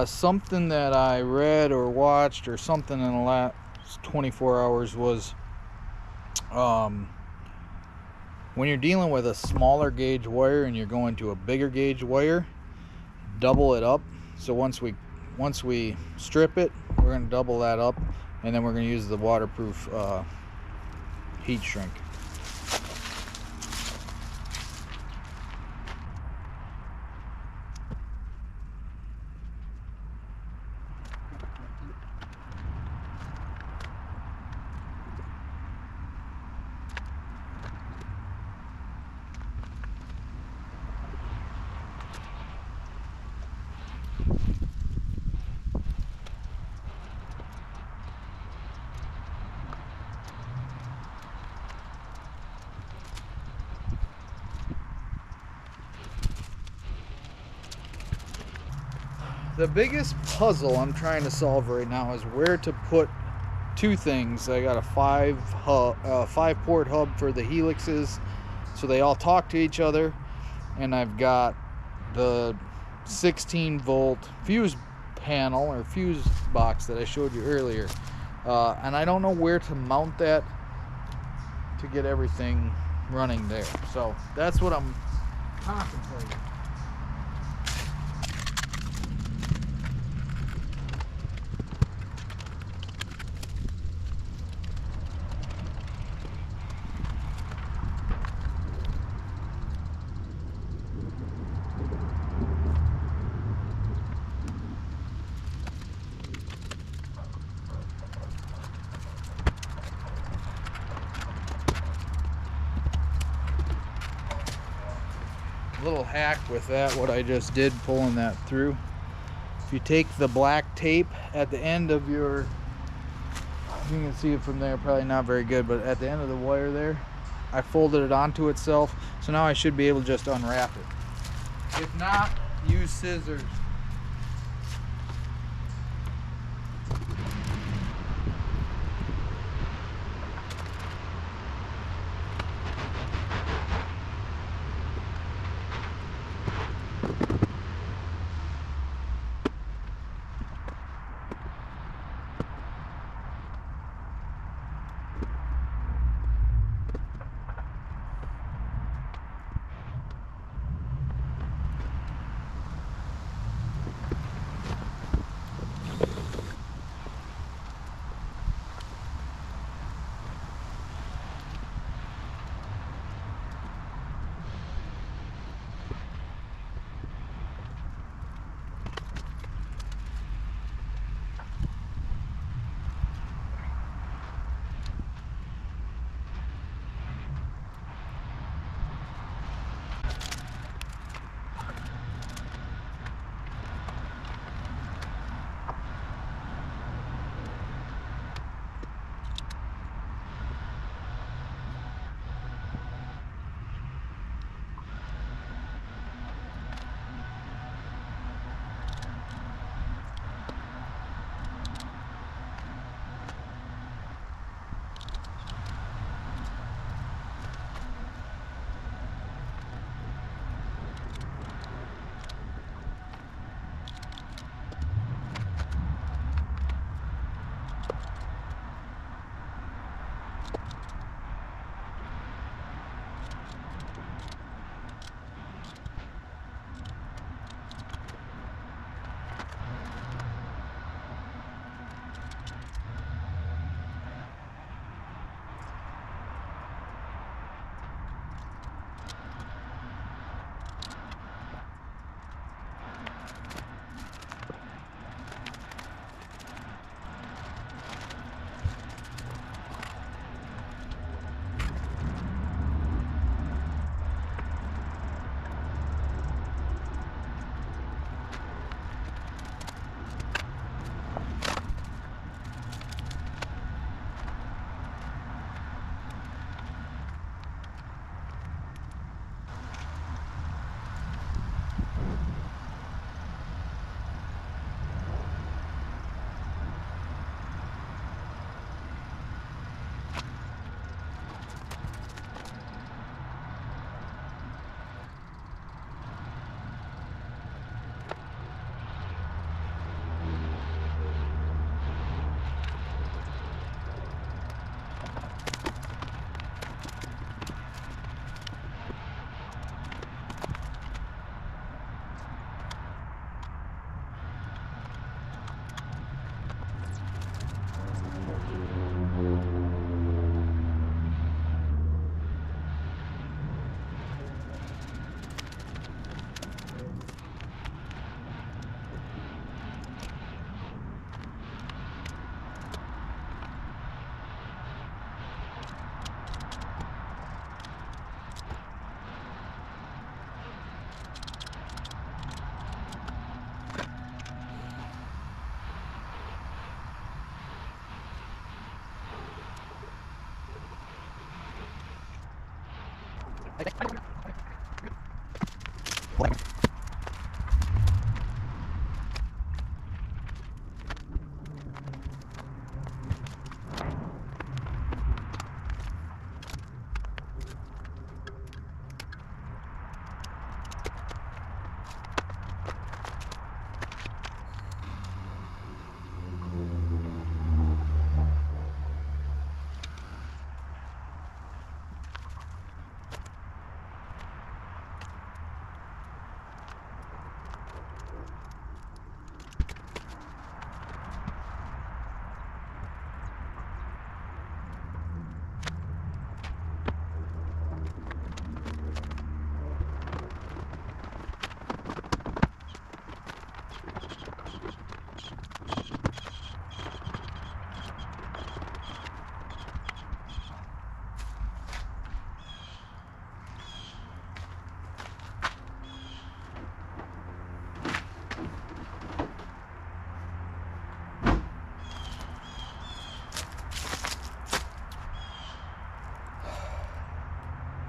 Something that I read or watched or something in the last 24 hours was when you're dealing with a smaller gauge wire and you're going to a bigger gauge wire, double it up. So once we strip it, we're going to double that up, and then we're going to use the waterproof heat shrink. The biggest puzzle I'm trying to solve right now is where to put 2 things. I got a 5-port hub for the helixes, so they all talk to each other, and I've got the 16-volt fuse panel or fuse box that I showed you earlier, and I don't know where to mount that to get everything running there. So that's what I'm contemplating. Little hack with that, what I just did pulling that through. If you take the black tape at the end of your, you can see it from there, probably not very good, but at the end of the wire there, I folded it onto itself, so now I should be able to just unwrap it. If not, use scissors.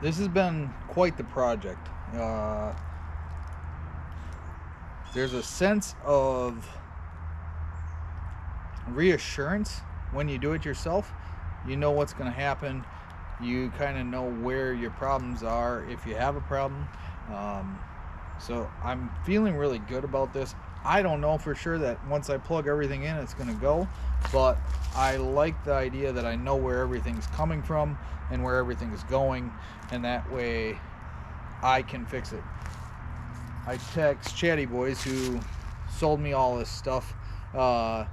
This has been quite the project. There's a sense of reassurance when you do it yourself. You know what's going to happen. You kind of know where your problems are if you have a problem. So I'm feeling really good about this. I don't know for sure that once I plug everything in it's going to go, but I like the idea that I know where everything's coming from and where everything is going, and that way I can fix it. I text Chatty Boys, who sold me all this stuff, about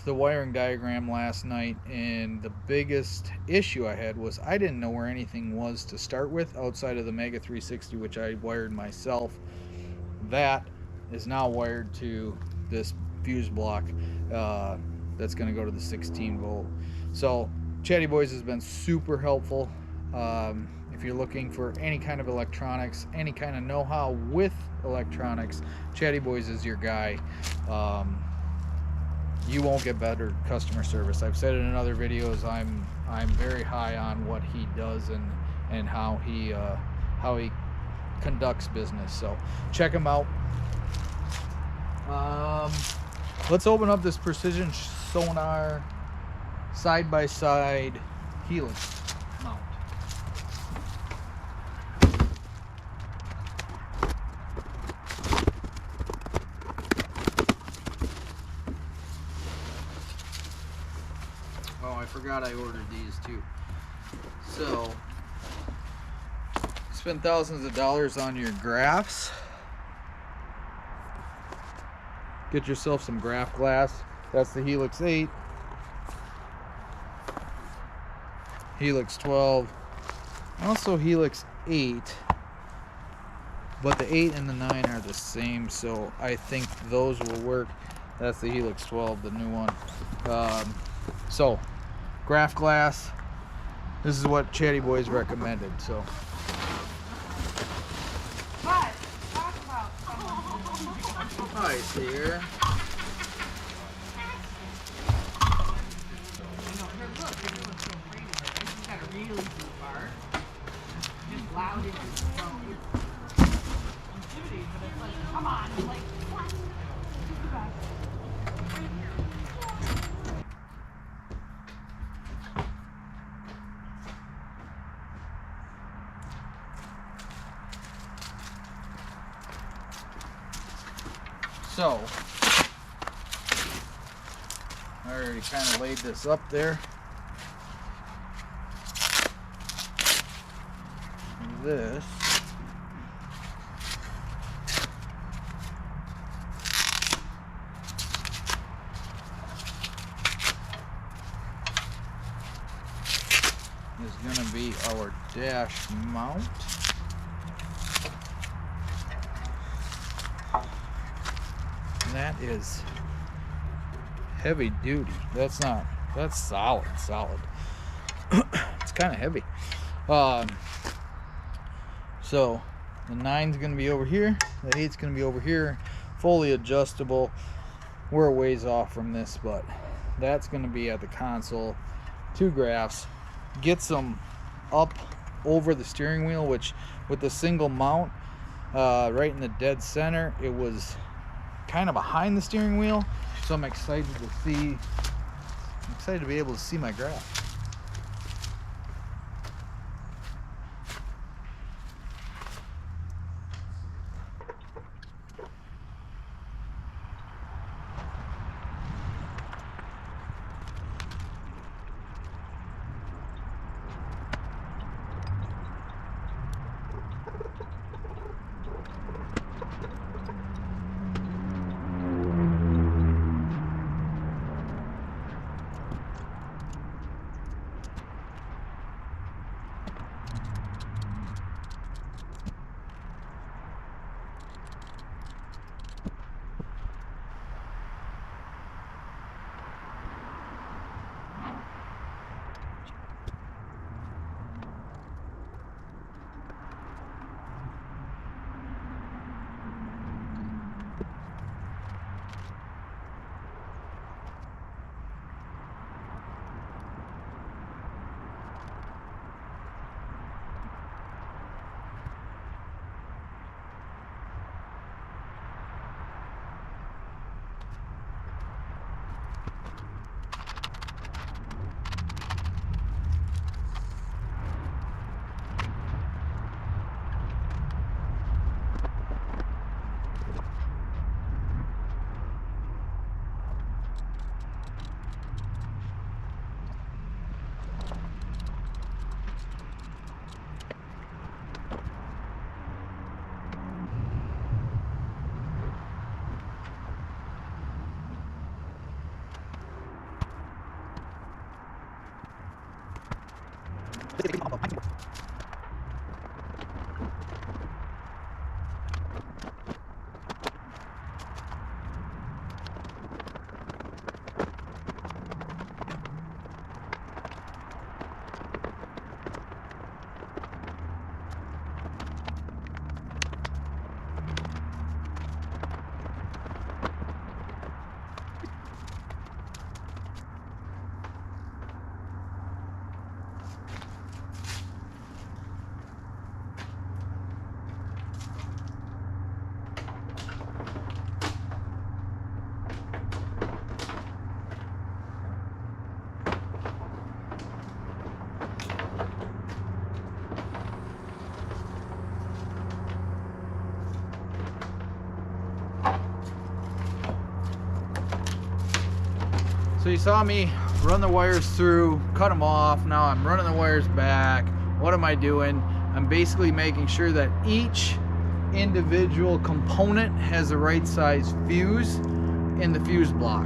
the wiring diagram last night, and the biggest issue I had was I didn't know where anything was to start with outside of the Mega 360, which I wired myself. That is now wired to this fuse block that's going to go to the 16 volt. So Chatty Boys has been super helpful. If you're looking for any kind of electronics, any kind of know-how with electronics, Chatty Boys is your guy. You won't get better customer service. I've said it in other videos. I'm very high on what he does and how he conducts business. So check him out. Let's open up this Precision Sonar side-by-side Helix mount. Oh, I forgot I ordered these too. So spend thousands of dollars on your graphs. Get yourself some graph glass. That's the Helix 8, Helix 12, also Helix 8, but the 8 and the 9 are the same, so I think those will work. That's the Helix 12, the new one. So graph glass, this is what Chatty Boys recommended. So hi, dear. Come on, like, what? So I already kind of laid this up there. This is going to be our dash mount. That is heavy duty. That's solid. It's kind of heavy. So the 9's gonna be over here, the 8's gonna be over here, fully adjustable. We're a ways off from this, but that's gonna be at the console. 2 graphs. Get some up over the steering wheel, which with the single mount right in the dead center, it was kind of behind the steering wheel. So I'm excited to be able to see my graph. So you saw me run the wires through, cut them off. Now I'm running the wires back. What am I doing? I'm basically making sure that each individual component has the right size fuse in the fuse block.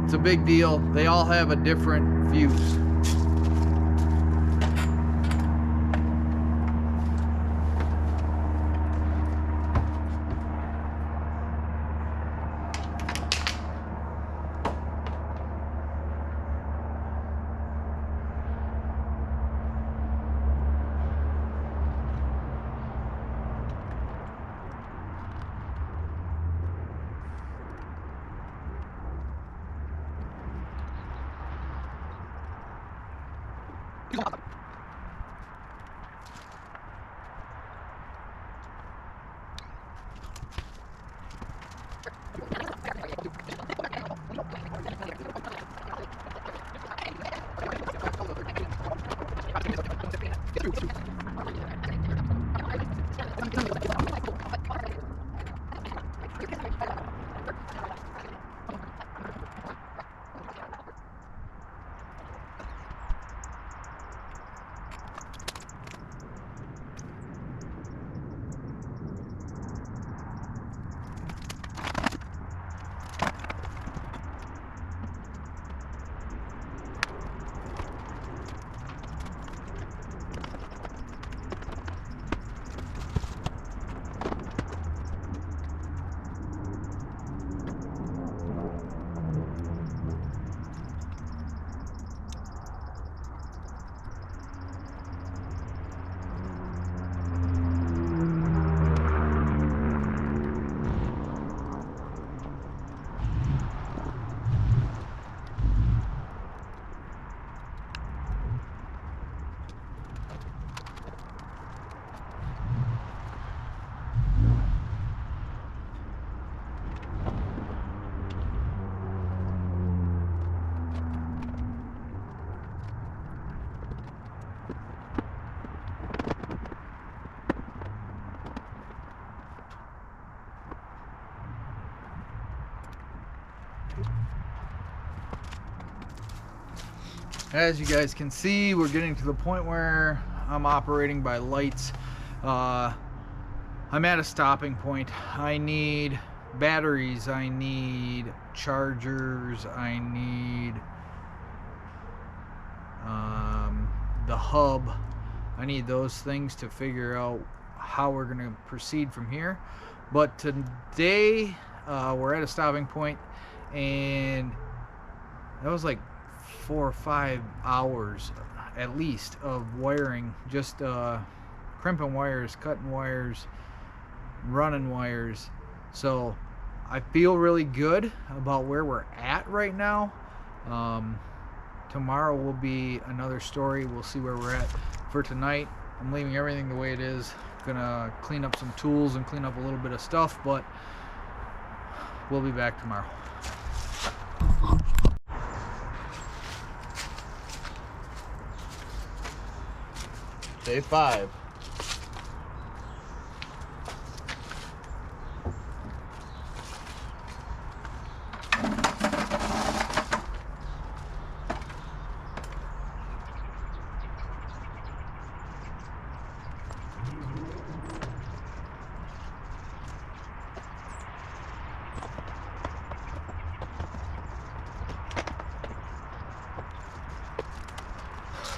It's a big deal. They all have a different fuse. As you guys can see, we're getting to the point where I'm operating by lights. I'm at a stopping point. I need batteries, I need chargers, I need the hub. I need those things to figure out how we're going to proceed from here. But today we're at a stopping point, and that was like 4 or 5 hours at least of wiring, just crimping wires, cutting wires, running wires. So I feel really good about where we're at right now. Tomorrow will be another story. We'll see where we're at. For tonight, I'm leaving everything the way it is. Gonna clean up some tools and clean up a little bit of stuff, but we'll be back tomorrow. Day 5.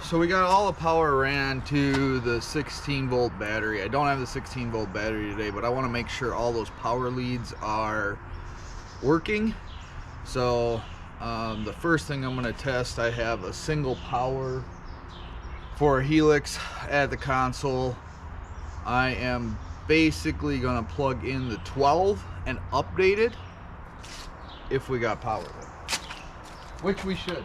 So we got all the power ran to the 16 volt battery. I don't have the 16 volt battery today, but I want to make sure all those power leads are working. So the first thing I'm going to test, I have a single power for a Helix at the console. I am basically going to plug in the 12 and update it if we got power there, which we should.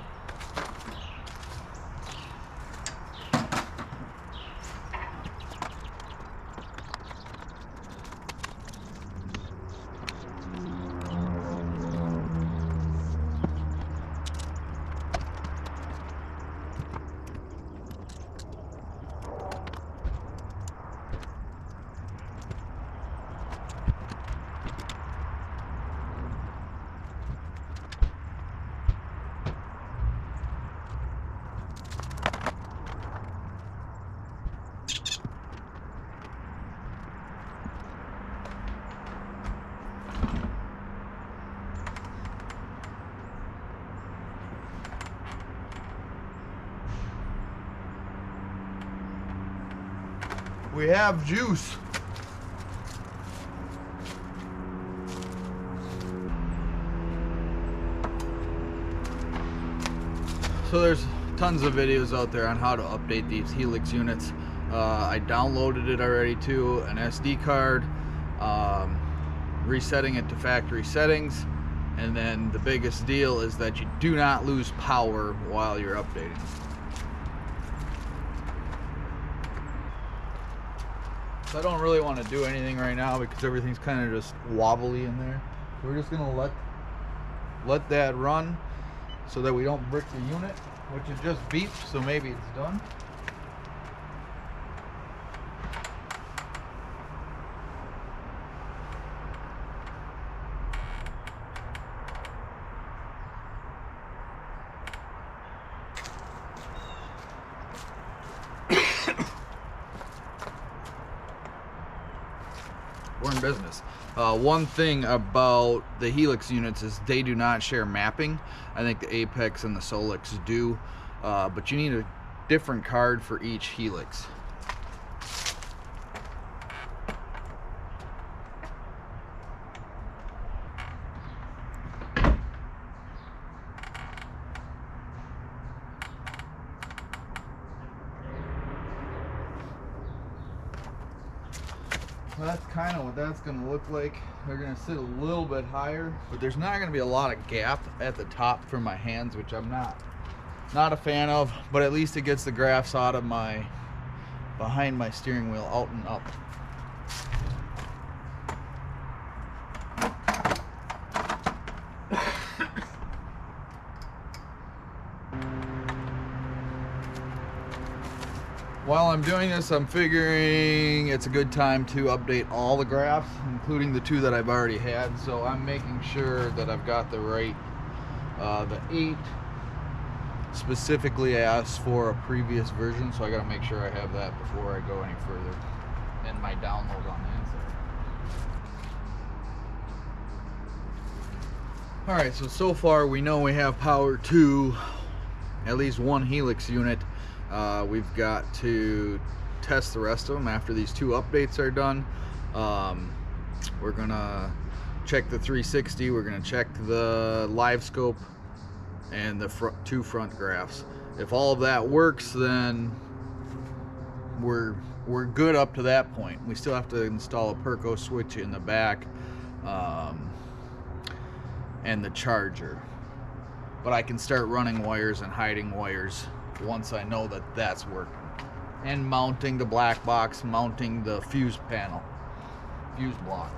We have juice. So there's tons of videos out there on how to update these Helix units. I downloaded it already to an SD card, resetting it to factory settings, and then the biggest deal is that you do not lose power while you're updating. So I don't really want to do anything right now because everything's kind of just wobbly in there. So we're just gonna let that run so that we don't brick the unit, which is just beeped, so maybe it's done. We're in business. One thing about the Helix units is they do not share mapping. I think the Apex and the Solix do, but you need a different card for each Helix. That's kind of what that's going to look like. They're going to sit a little bit higher, but there's not going to be a lot of gap at the top for my hands, which I'm not a fan of, but at least it gets the graphs out of my behind my steering wheel out and up. While I'm doing this, I'm figuring it's a good time to update all the graphs, including the two that I've already had. So I'm making sure that I've got the right, the 8 specifically asked for a previous version, so I gotta make sure I have that before I go any further in my download on the inside. Alright, so far we know we have power to at least one Helix unit. We've got to test the rest of them after these 2 updates are done. We're gonna check the 360, we're gonna check the live scope and the 2 front graphs. If all of that works, then we're good up to that point. We still have to install a Perco switch in the back and the charger, but I can start running wires and hiding wires once I know that that's working, and mounting the black box, mounting the fuse panel, fuse block.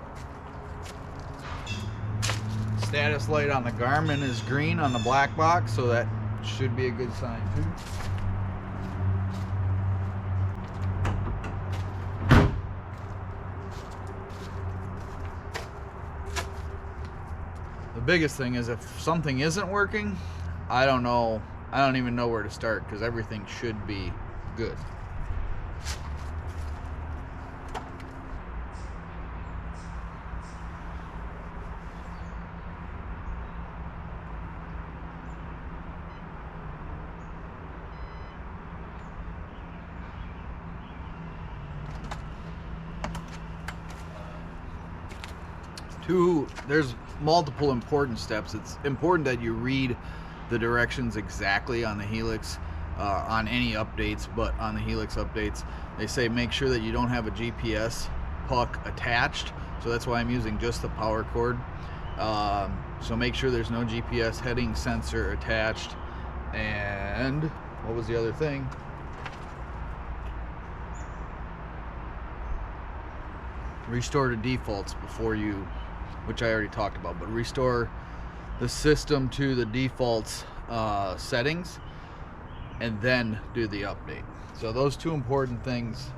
Status light on the Garmin is green on the black box, so that should be a good sign too. The biggest thing is if something isn't working, I don't even know where to start, because everything should be good. There's multiple important steps. It's important that you read the directions exactly on the Helix, on any updates, but on the Helix updates, they say make sure that you don't have a GPS puck attached. So that's why I'm using just the power cord. So make sure there's no GPS heading sensor attached. And what was the other thing? Restore to defaults before you, which I already talked about, but restore the system to the defaults settings and then do the update. So those 2 important things,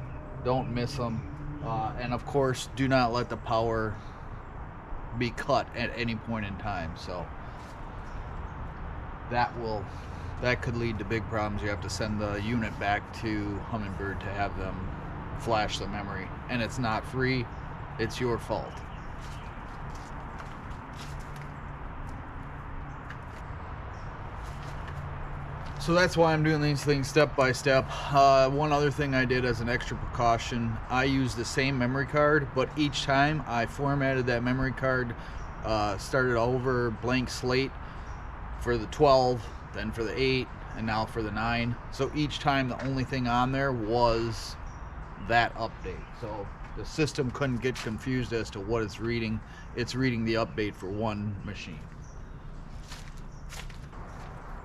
don't miss them. And of course, do not let the power be cut at any point in time. So that could lead to big problems. You have to send the unit back to Humminbird to have them flash the memory, and it's not free, it's your fault. So that's why I'm doing these things step by step. One other thing I did as an extra precaution, I used the same memory card, but each time I formatted that memory card, started over blank slate for the 12, then for the 8, and now for the 9. So each time the only thing on there was that update. So the system couldn't get confused as to what it's reading. It's reading the update for one machine.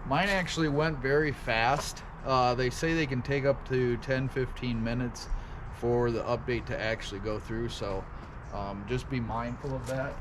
Mine actually went very fast. They say they can take up to 10-15 minutes for the update to actually go through, so just be mindful of that.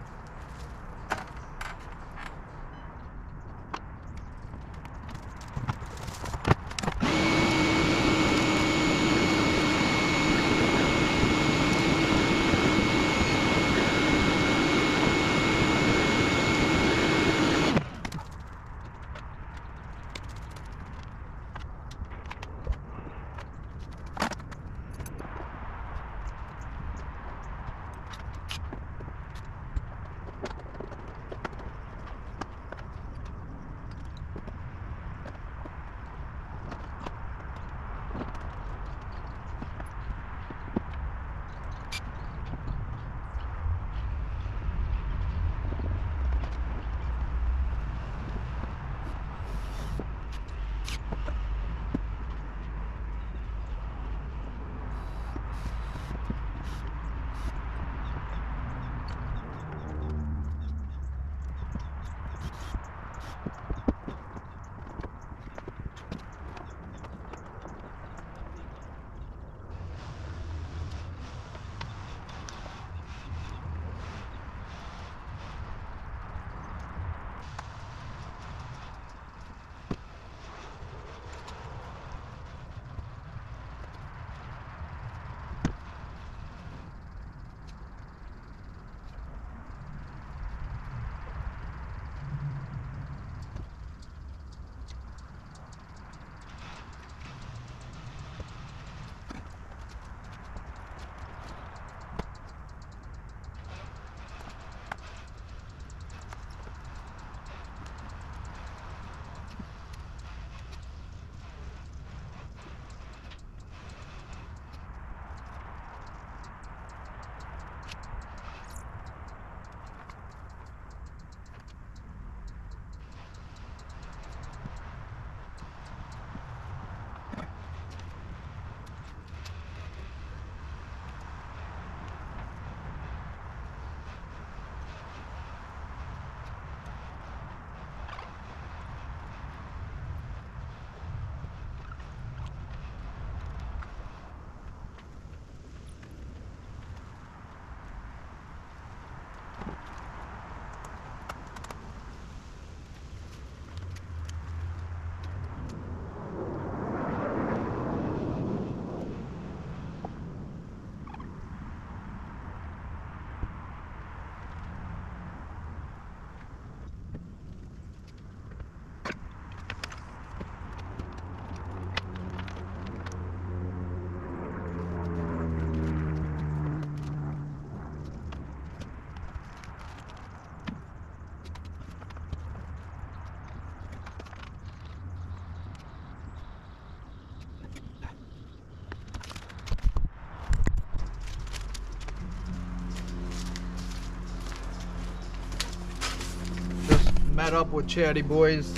met up with Chatty Boys.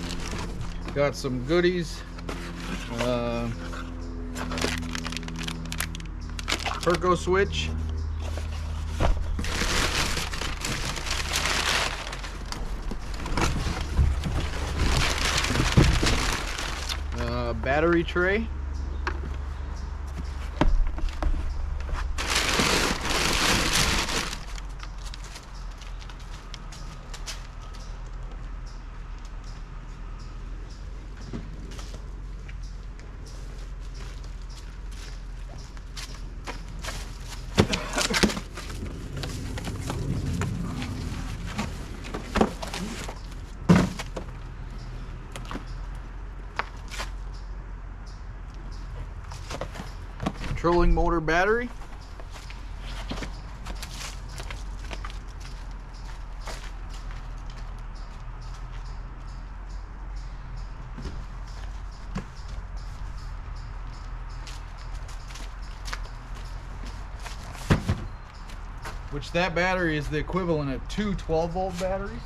Got some goodies. Perco switch. Battery tray. Trolling motor battery. Which that battery is the equivalent of two 12-volt batteries.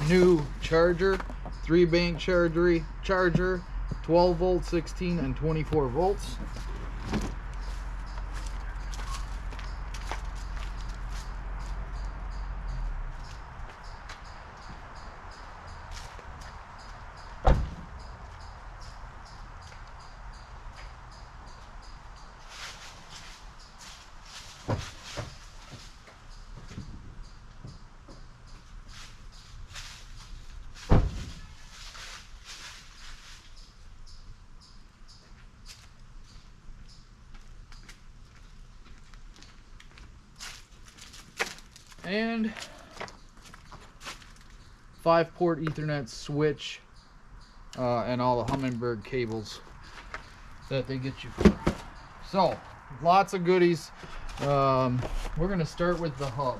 New charger, 3-bank charger, 12 volt, 16 and 24 volts. And 5-port Ethernet switch and all the Humminbird cables that they get you for. So lots of goodies. We're gonna start with the hub.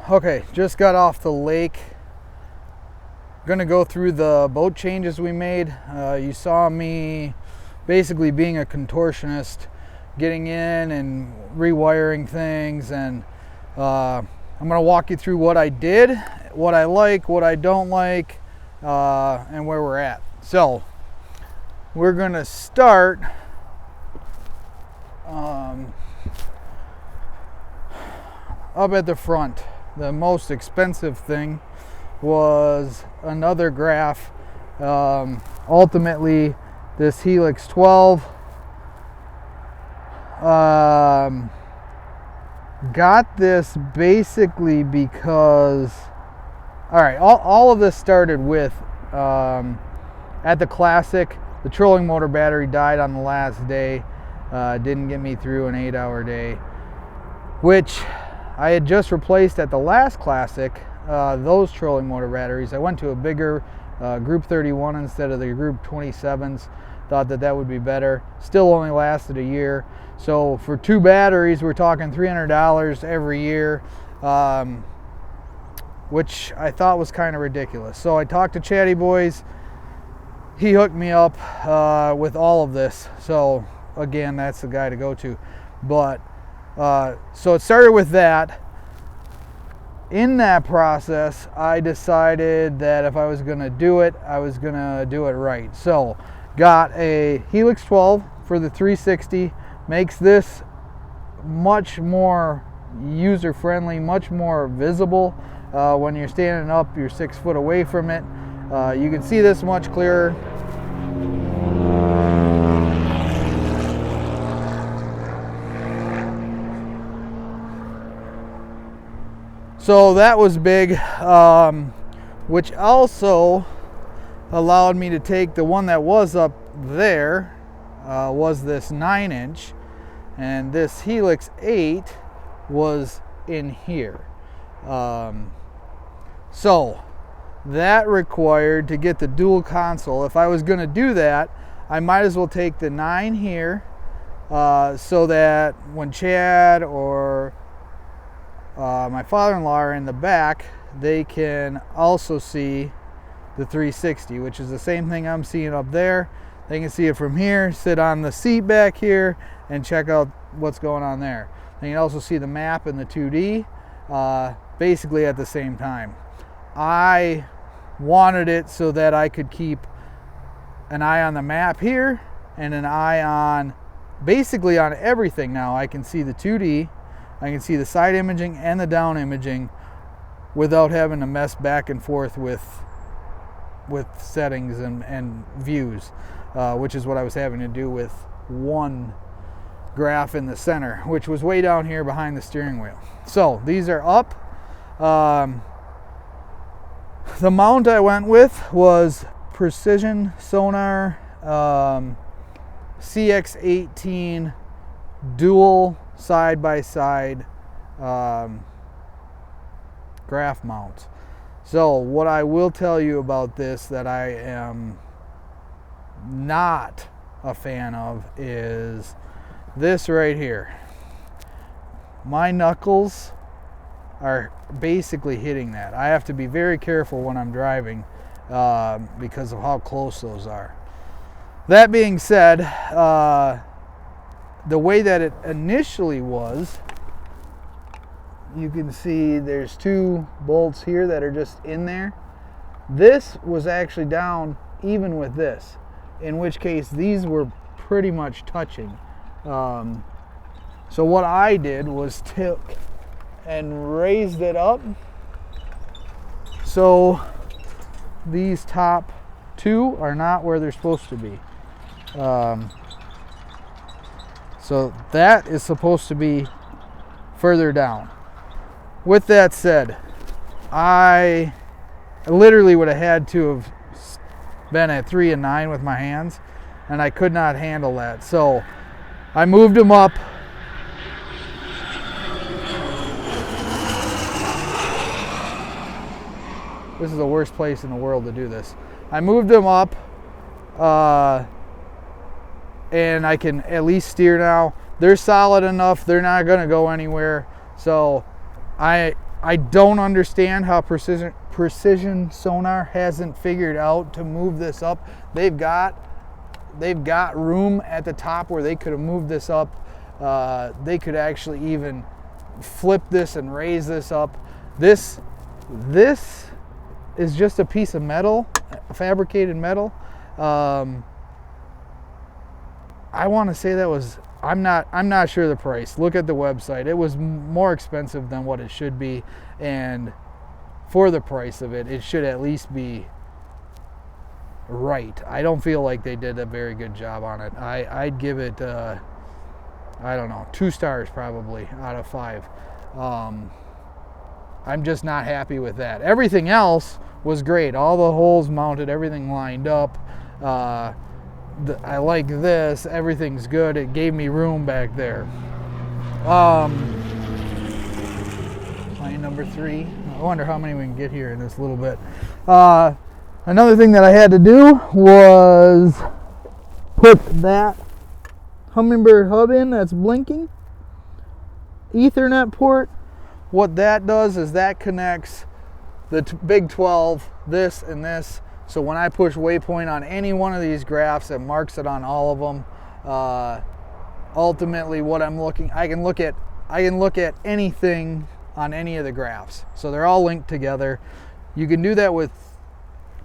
Okay, just got off the lake. Gonna go through the boat changes we made. You saw me basically being a contortionist, getting in and rewiring things, and I'm gonna walk you through what I did, what I like, what I don't like, and where we're at. So we're gonna start up at the front. The most expensive thing was another graph. Ultimately, this Helix 12. Got this basically because, all right, all of this started with at the Classic, the trolling motor battery died on the last day. Didn't get me through an 8-hour day, which I had just replaced at the last Classic. Those trolling motor batteries, I went to a bigger Group 31 instead of the Group 27s. Thought that would be better. Still only lasted a year. So for 2 batteries, we're talking $300 every year, which I thought was kind of ridiculous. So I talked to Chatty Boys. He hooked me up with all of this. So again, that's the guy to go to. But so it started with that. In that process, I decided that if I was going to do it, I was going to do it right. So got a Helix 12 for the 360. Makes this much more user-friendly, much more visible. When you're standing up, you're 6 foot away from it. You can see this much clearer. So that was big, which also allowed me to take the one that was up there, was this 9-inch, and this Helix 8 was in here. So that required, to get the dual console, if I was going to do that, I might as well take the 9 here, so that when Chad or my father-in-law are in the back, they can also see the 360, which is the same thing I'm seeing up there. They can see it from here, sit on the seat back here, and check out what's going on there. They can also see the map and the 2D basically at the same time. I wanted it so that I could keep an eye on the map here and an eye on basically on everything. Now I can see the 2D, I can see the side imaging and the down imaging without having to mess back and forth with settings and views, which is what I was having to do with one graph in the center, which was way down here behind the steering wheel. So these are up. The mount I went with was Precision Sonar CX18 dual side-by-side graph mount. So what I will tell you about this that I am not a fan of is this right here. My knuckles are basically hitting that. I have to be very careful when I'm driving because of how close those are. That being said, the way that it initially was, you can see there's 2 bolts here that are just in there. This was actually down even with this, in which case these were pretty much touching. So what I did was took and raised it up so these top 2 are not where they're supposed to be. So that is supposed to be further down. With that said, I literally would have had to have been at 3 and 9 with my hands, and I could not handle that. So I moved them up. This is the worst place in the world to do this. I moved them up, and I can at least steer now. They're solid enough. They're not going to go anywhere. So I I don't understand how Precision Sonar hasn't figured out to move this up. They've got room at the top where they could have moved this up. They could actually even flip this and raise this up. This is just a piece of metal, fabricated metal. I want to say that was, I'm not sure the price. Look at the website. It was more expensive than what it should be, and for the price of it, it should at least be right. I don't feel like they did a very good job on it. I'd give it I don't know, 2 stars probably out of 5. I'm just not happy with that. Everything else was great. All the holes mounted, everything lined up. I like this. Everything's good. It gave me room back there. Plane number 3. I wonder how many we can get here in this little bit. Another thing that I had to do was put that Humminbird hub in that's blinking. Ethernet port. What that does is that connects the big 12, this and this. So when I push waypoint on any one of these graphs, it marks it on all of them. Ultimately, what I'm looking, I can look at anything on any of the graphs. So they're all linked together. You can do that with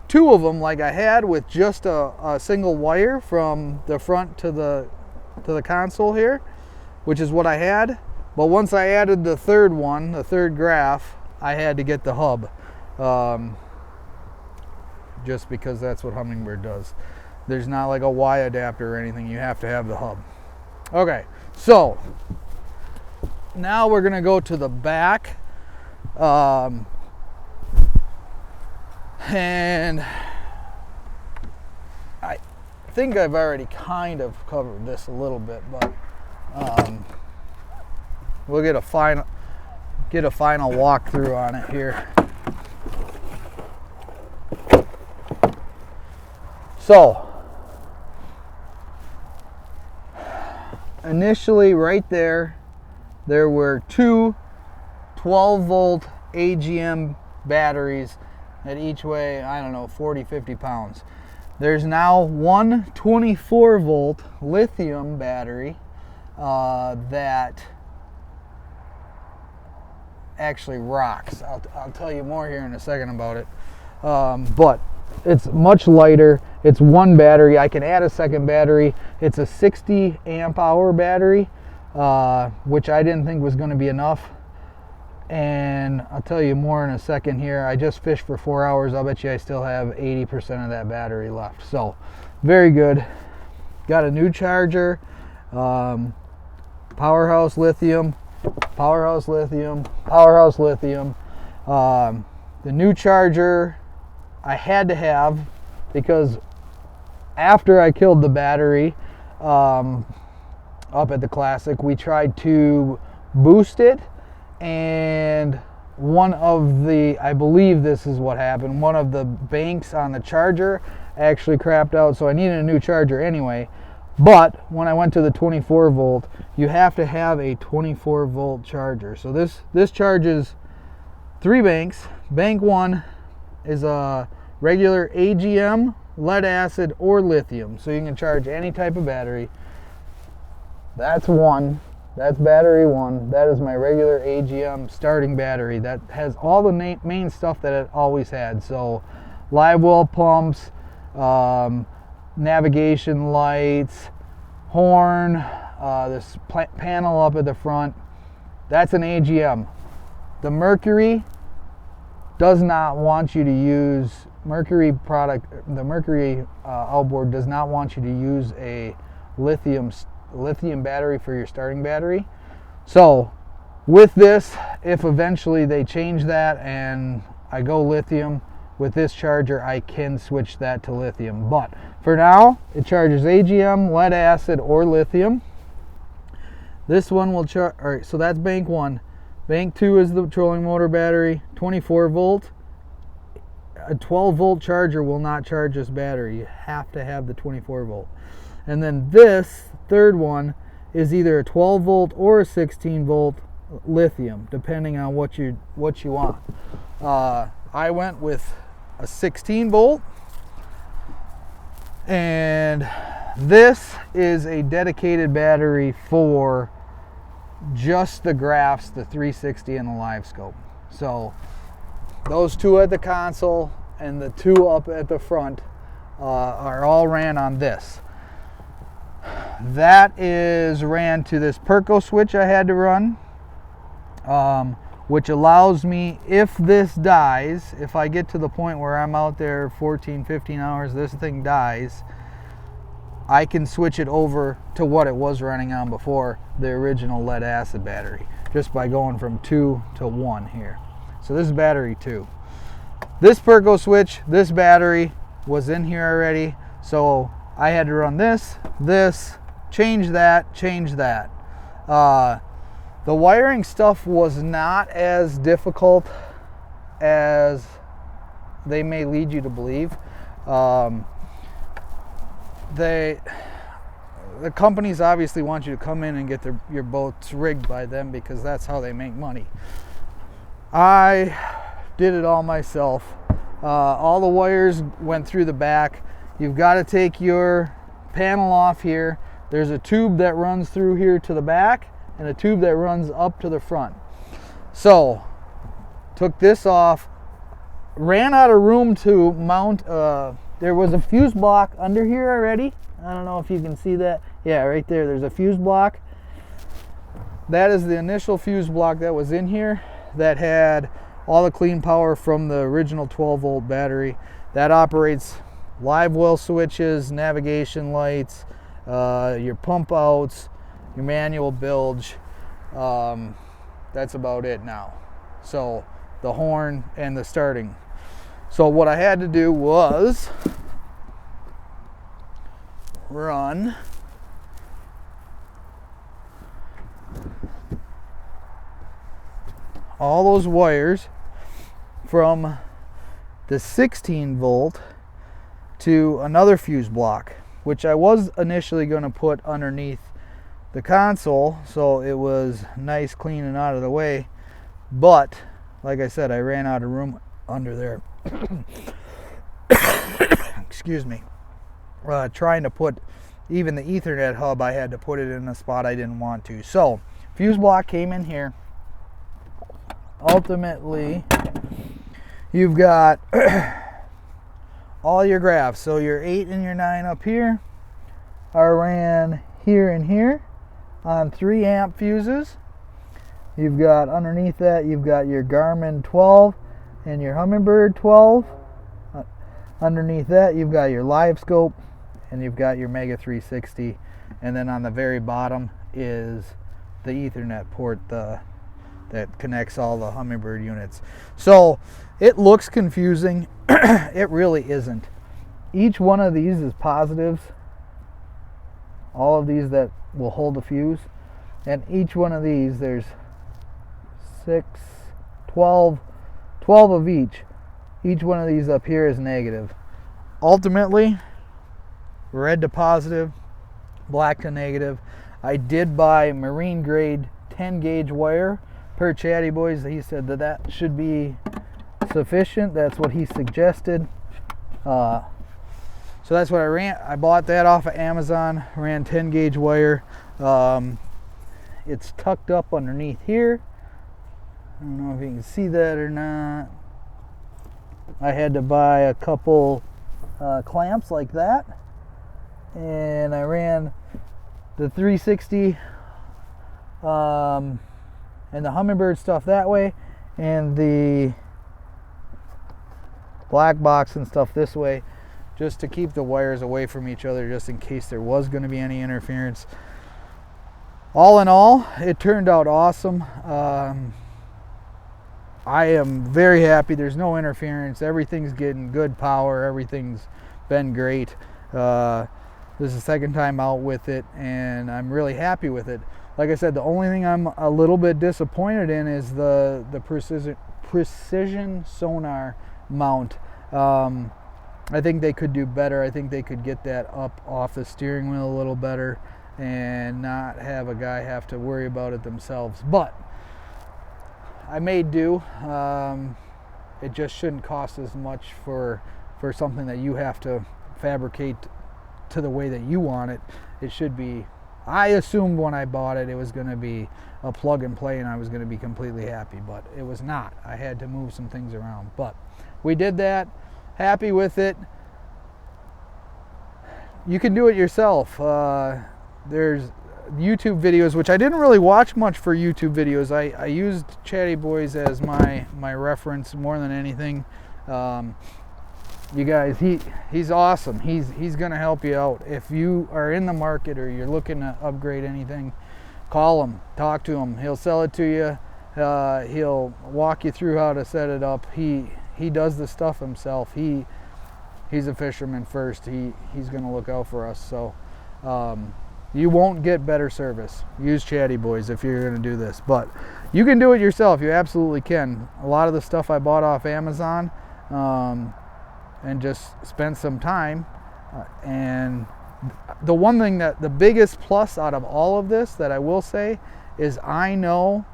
2 of them, like I had, with just a single wire from the front to the console here, which is what I had. But once I added the third one, the third graph, I had to get the hub. Just because that's what Humminbird does. There's not like a Y adapter or anything. You have to have the hub. Okay, so now we're gonna go to the back. And I think I've already kind of covered this a little bit, but we'll get a final walkthrough on it here. So initially right there were 2 12-volt AGM batteries that each weigh, I don't know, 40-50 pounds. There's now one 24-volt lithium battery that actually rocks. I'll tell you more here in a second about it. But it's much lighter. It's one battery. I can add a second battery. It's a 60 amp hour battery, which I didn't think was going to be enough. And I'll tell you more in a second here. I just fished for 4 hours. I'll bet you I still have 80% of that battery left. So very good. Got a new charger. Powerhouse lithium. Powerhouse lithium. Powerhouse lithium. The new charger I had to have, because after I killed the battery up at the Classic, we tried to boost it, and one of the, I believe this is what happened, one of the banks on the charger actually crapped out, so I needed a new charger anyway. But when I went to the 24 volt, you have to have a 24 volt charger. So this charges 3 banks. Bank 1 is a regular AGM, lead acid, or lithium. So you can charge any type of battery. That's one. That's battery 1. That is my regular AGM starting battery. That has all the main stuff that it always had. So live well pumps, navigation lights, horn, this panel up at the front. That's an AGM. The Mercury does not want you to use Mercury product. The Mercury outboard does not want you to use a lithium battery for your starting battery. So with this, if eventually they change that and I go lithium with this charger, I can switch that to lithium. But for now, it charges AGM, lead acid, or lithium. This one will charge. All right, so that's bank 1. Bank 2 is the trolling motor battery, 24 volt. A 12 volt charger will not charge this battery. You have to have the 24 volt. And then this third one is either a 12 volt or a 16 volt lithium, depending on what you want. I went with a 16 volt, and this is a dedicated battery for just the graphs, the 360 and the live scope. So those two at the console and the two up at the front are all ran on this. That is ran to this Perco switch I had to run, which allows me, if this dies, if I get to the point where I'm out there 14, 15 hours, this thing dies, I can switch it over to what it was running on before, the original lead acid battery, just by going from 2 to 1 here. So this is battery 2. This Perco switch, this battery was in here already, so I had to run this, change that. The wiring stuff was not as difficult as they may lead you to believe. The companies obviously want you to come in and get your boats rigged by them, because that's how they make money. I did it all myself. All the wires went through the back. You've got to take your panel off here. There's a tube that runs through here to the back and a tube that runs up to the front. So took this off, ran out of room to mount. There was a fuse block under here already. I don't know if you can see that. Yeah, right there, there's a fuse block. That is the initial fuse block that was in here that had all the clean power from the original 12 volt battery. That operates live well switches, navigation lights, your pump outs, your manual bilge. That's about it now. So the horn and the starting. So what I had to do was run all those wires from the 16 volt to another fuse block, which I was initially going to put underneath the console so it was nice, clean, and out of the way. But like I said, I ran out of room under there. Excuse me. Trying to put even the Ethernet hub, I had to put it in a spot I didn't want to. So fuse block came in here. Ultimately, you've got all your graphs. So your 8 and your 9 up here are ran here and here on 3 amp fuses. You've got underneath that, you've got your Garmin 12 and your Humminbird 12. Underneath that, you've got your live scope and you've got your Mega 360. And then on the very bottom is the Ethernet port that connects all the Humminbird units. So it looks confusing. It really isn't. Each one of these is positives. All of these that will hold a fuse. And each one of these, there's 12 of each. Each one of these up here is negative. Ultimately, red to positive, black to negative. I did buy marine grade 10 gauge wire per Chatty Boys. He said that should be sufficient. That's what he suggested. So that's what I ran. I bought that off of Amazon, ran 10 gauge wire. It's tucked up underneath here. I don't know if you can see that or not. I had to buy a couple clamps like that, and I ran the 360 and the Humminbird stuff that way, and the black box and stuff this way, just to keep the wires away from each other, just in case there was going to be any interference. All in all, it turned out awesome. I am very happy. There's no interference. Everything's getting good power. Everything's been great. This is the second time out with it, and I'm really happy with it. Like I said, the only thing I'm a little bit disappointed in is the precision sonar mount. I think they could do better. I think they could get that up off the steering wheel a little better and not have a guy have to worry about it themselves. But I may do. It just shouldn't cost as much for something that you have to fabricate to the way that you want it. It should be, I assumed when I bought it, it was going to be a plug and play and I was going to be completely happy, but it was not. I had to move some things around, but we did that. Happy with it. You can do it yourself. There's YouTube videos, which I didn't really watch much for YouTube videos. I used Chatty Boys as my reference more than anything. You guys, he's awesome. He's gonna help you out. If you are in the market or you're looking to upgrade anything, call him, talk to him. He'll sell it to you. He'll walk you through how to set it up. He does the stuff himself. He's a fisherman first. He's gonna look out for us. So you won't get better service. Use Chatty Boys if you're gonna do this, but you can do it yourself. You absolutely can. A lot of the stuff I bought off Amazon, and just spent some time. And the one thing that the biggest plus out of all of this that I will say is I know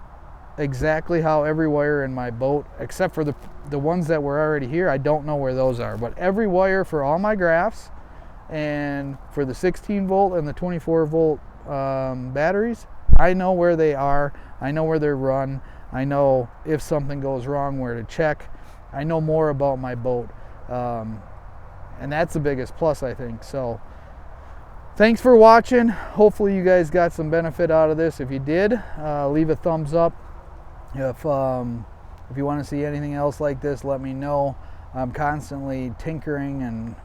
exactly how every wire in my boat, except for the ones that were already here, I don't know where those are, but every wire for all my graphs and for the 16 volt and the 24 volt batteries, I know where they are. I know where they're run. I know if something goes wrong, where to check. I know more about my boat. And that's the biggest plus, I think. So thanks for watching. Hopefully you guys got some benefit out of this. If you did, leave a thumbs up. If you want to see anything else like this, let me know. I'm constantly tinkering and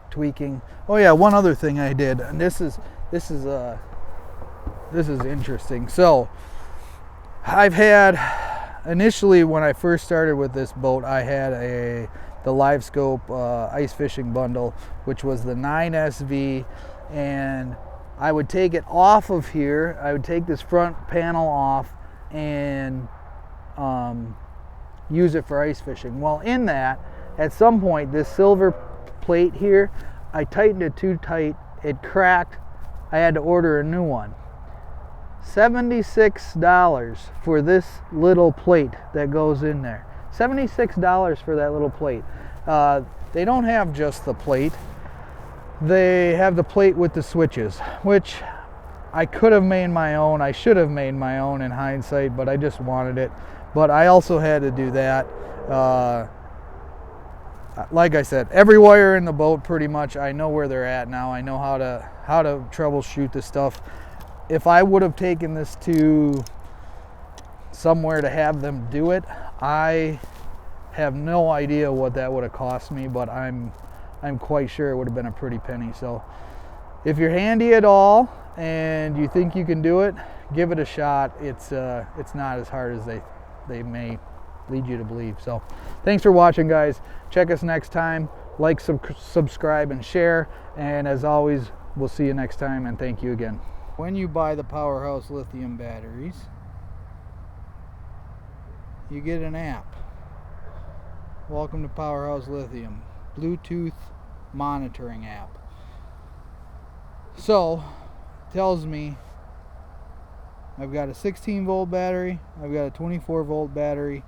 tweaking. Oh yeah, one other thing I did, and this is interesting. So I've had, initially when I first started with this boat, I had the LiveScope ice fishing bundle, which was the 9SV, and I would take it off of here. I would take this front panel off and use it for ice fishing. Well, in that, at some point, this silver plate here, I tightened it too tight. It cracked. I had to order a new one. $76 for this little plate that goes in there. $76 for that little plate. They don't have just the plate. They have the plate with the switches, which I could have made my own. I should have made my own in hindsight, but I just wanted it. But I also had to do that. Like I said, every wire in the boat, pretty much, I know where they're at now. I know how to troubleshoot this stuff. If I would have taken this to somewhere to have them do it, I have no idea what that would have cost me, but I'm quite sure it would have been a pretty penny. So if you're handy at all and you think you can do it, give it a shot. It's not as hard as they may lead you to believe. So thanks for watching, guys. Check us next time. Like, subscribe, and share. And as always, we'll see you next time, and thank you again. When you buy the Powerhouse lithium batteries, you get an app. Welcome to Powerhouse Lithium, Bluetooth monitoring app. So, it tells me I've got a 16 volt battery, I've got a 24 volt battery.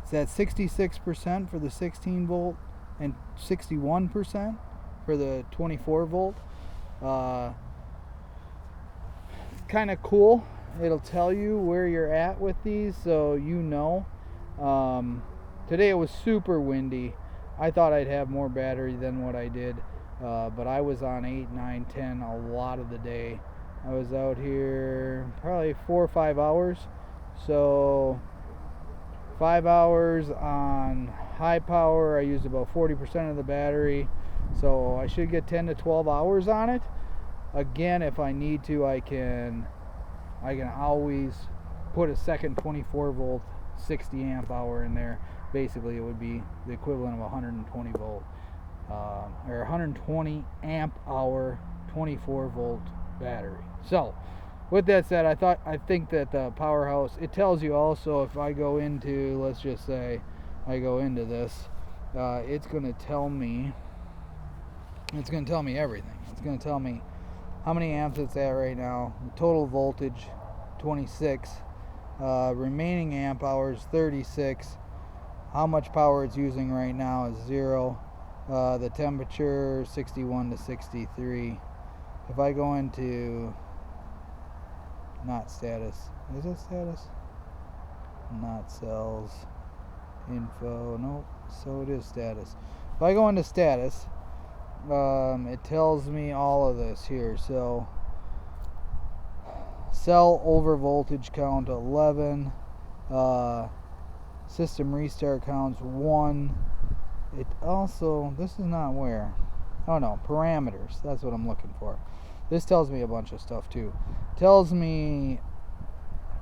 It's at 66% for the 16 volt and 61% for the 24 volt. Kind of cool. It'll tell you where you're at with these, so you know. Today it was super windy. I thought I'd have more battery than what I did, but I was on 8, 9, 10 a lot of the day. I was out here probably 4 or 5 hours. So 5 hours on high power, I used about 40% of the battery. So I should get 10 to 12 hours on it. Again, if I need to, I can always put a second 24 volt 60 amp hour in there. Basically, it would be the equivalent of 120 volt or 120 amp hour 24 volt battery. So with that said, I think that the Powerhouse, it tells you also, if I go into, let's just say I go into this, it's going to tell me everything. It's going to tell me how many amps it's at right now, the total voltage 26, Remaining amp hours 36. How much power it's using right now is 0. The temperature 61 to 63. If I go into not status, is it status? Not cells, info, nope, so it is status. If I go into status, it tells me all of this here. So cell over voltage count 11, system restart counts 1. It also, this is not where, oh no, parameters, that's what I'm looking for. This tells me a bunch of stuff too. Tells me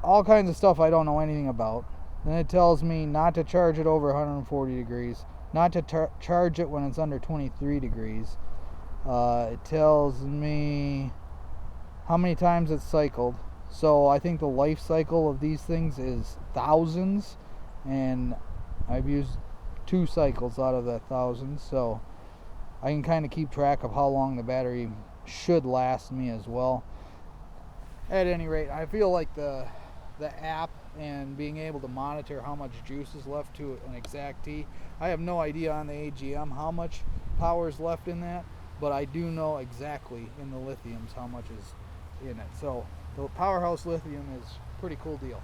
all kinds of stuff I don't know anything about. Then it tells me not to charge it over 140 degrees, not to charge it when it's under 23 degrees. It tells me how many times it's cycled. So I think the life cycle of these things is thousands, and I've used 2 cycles out of that 1,000, so I can kind of keep track of how long the battery should last me as well. At any rate, I feel like the app and being able to monitor how much juice is left to an exact T. I have no idea on the AGM how much power is left in that, but I do know exactly in the lithiums how much is in it. So the Powerhouse Lithium is a pretty cool deal.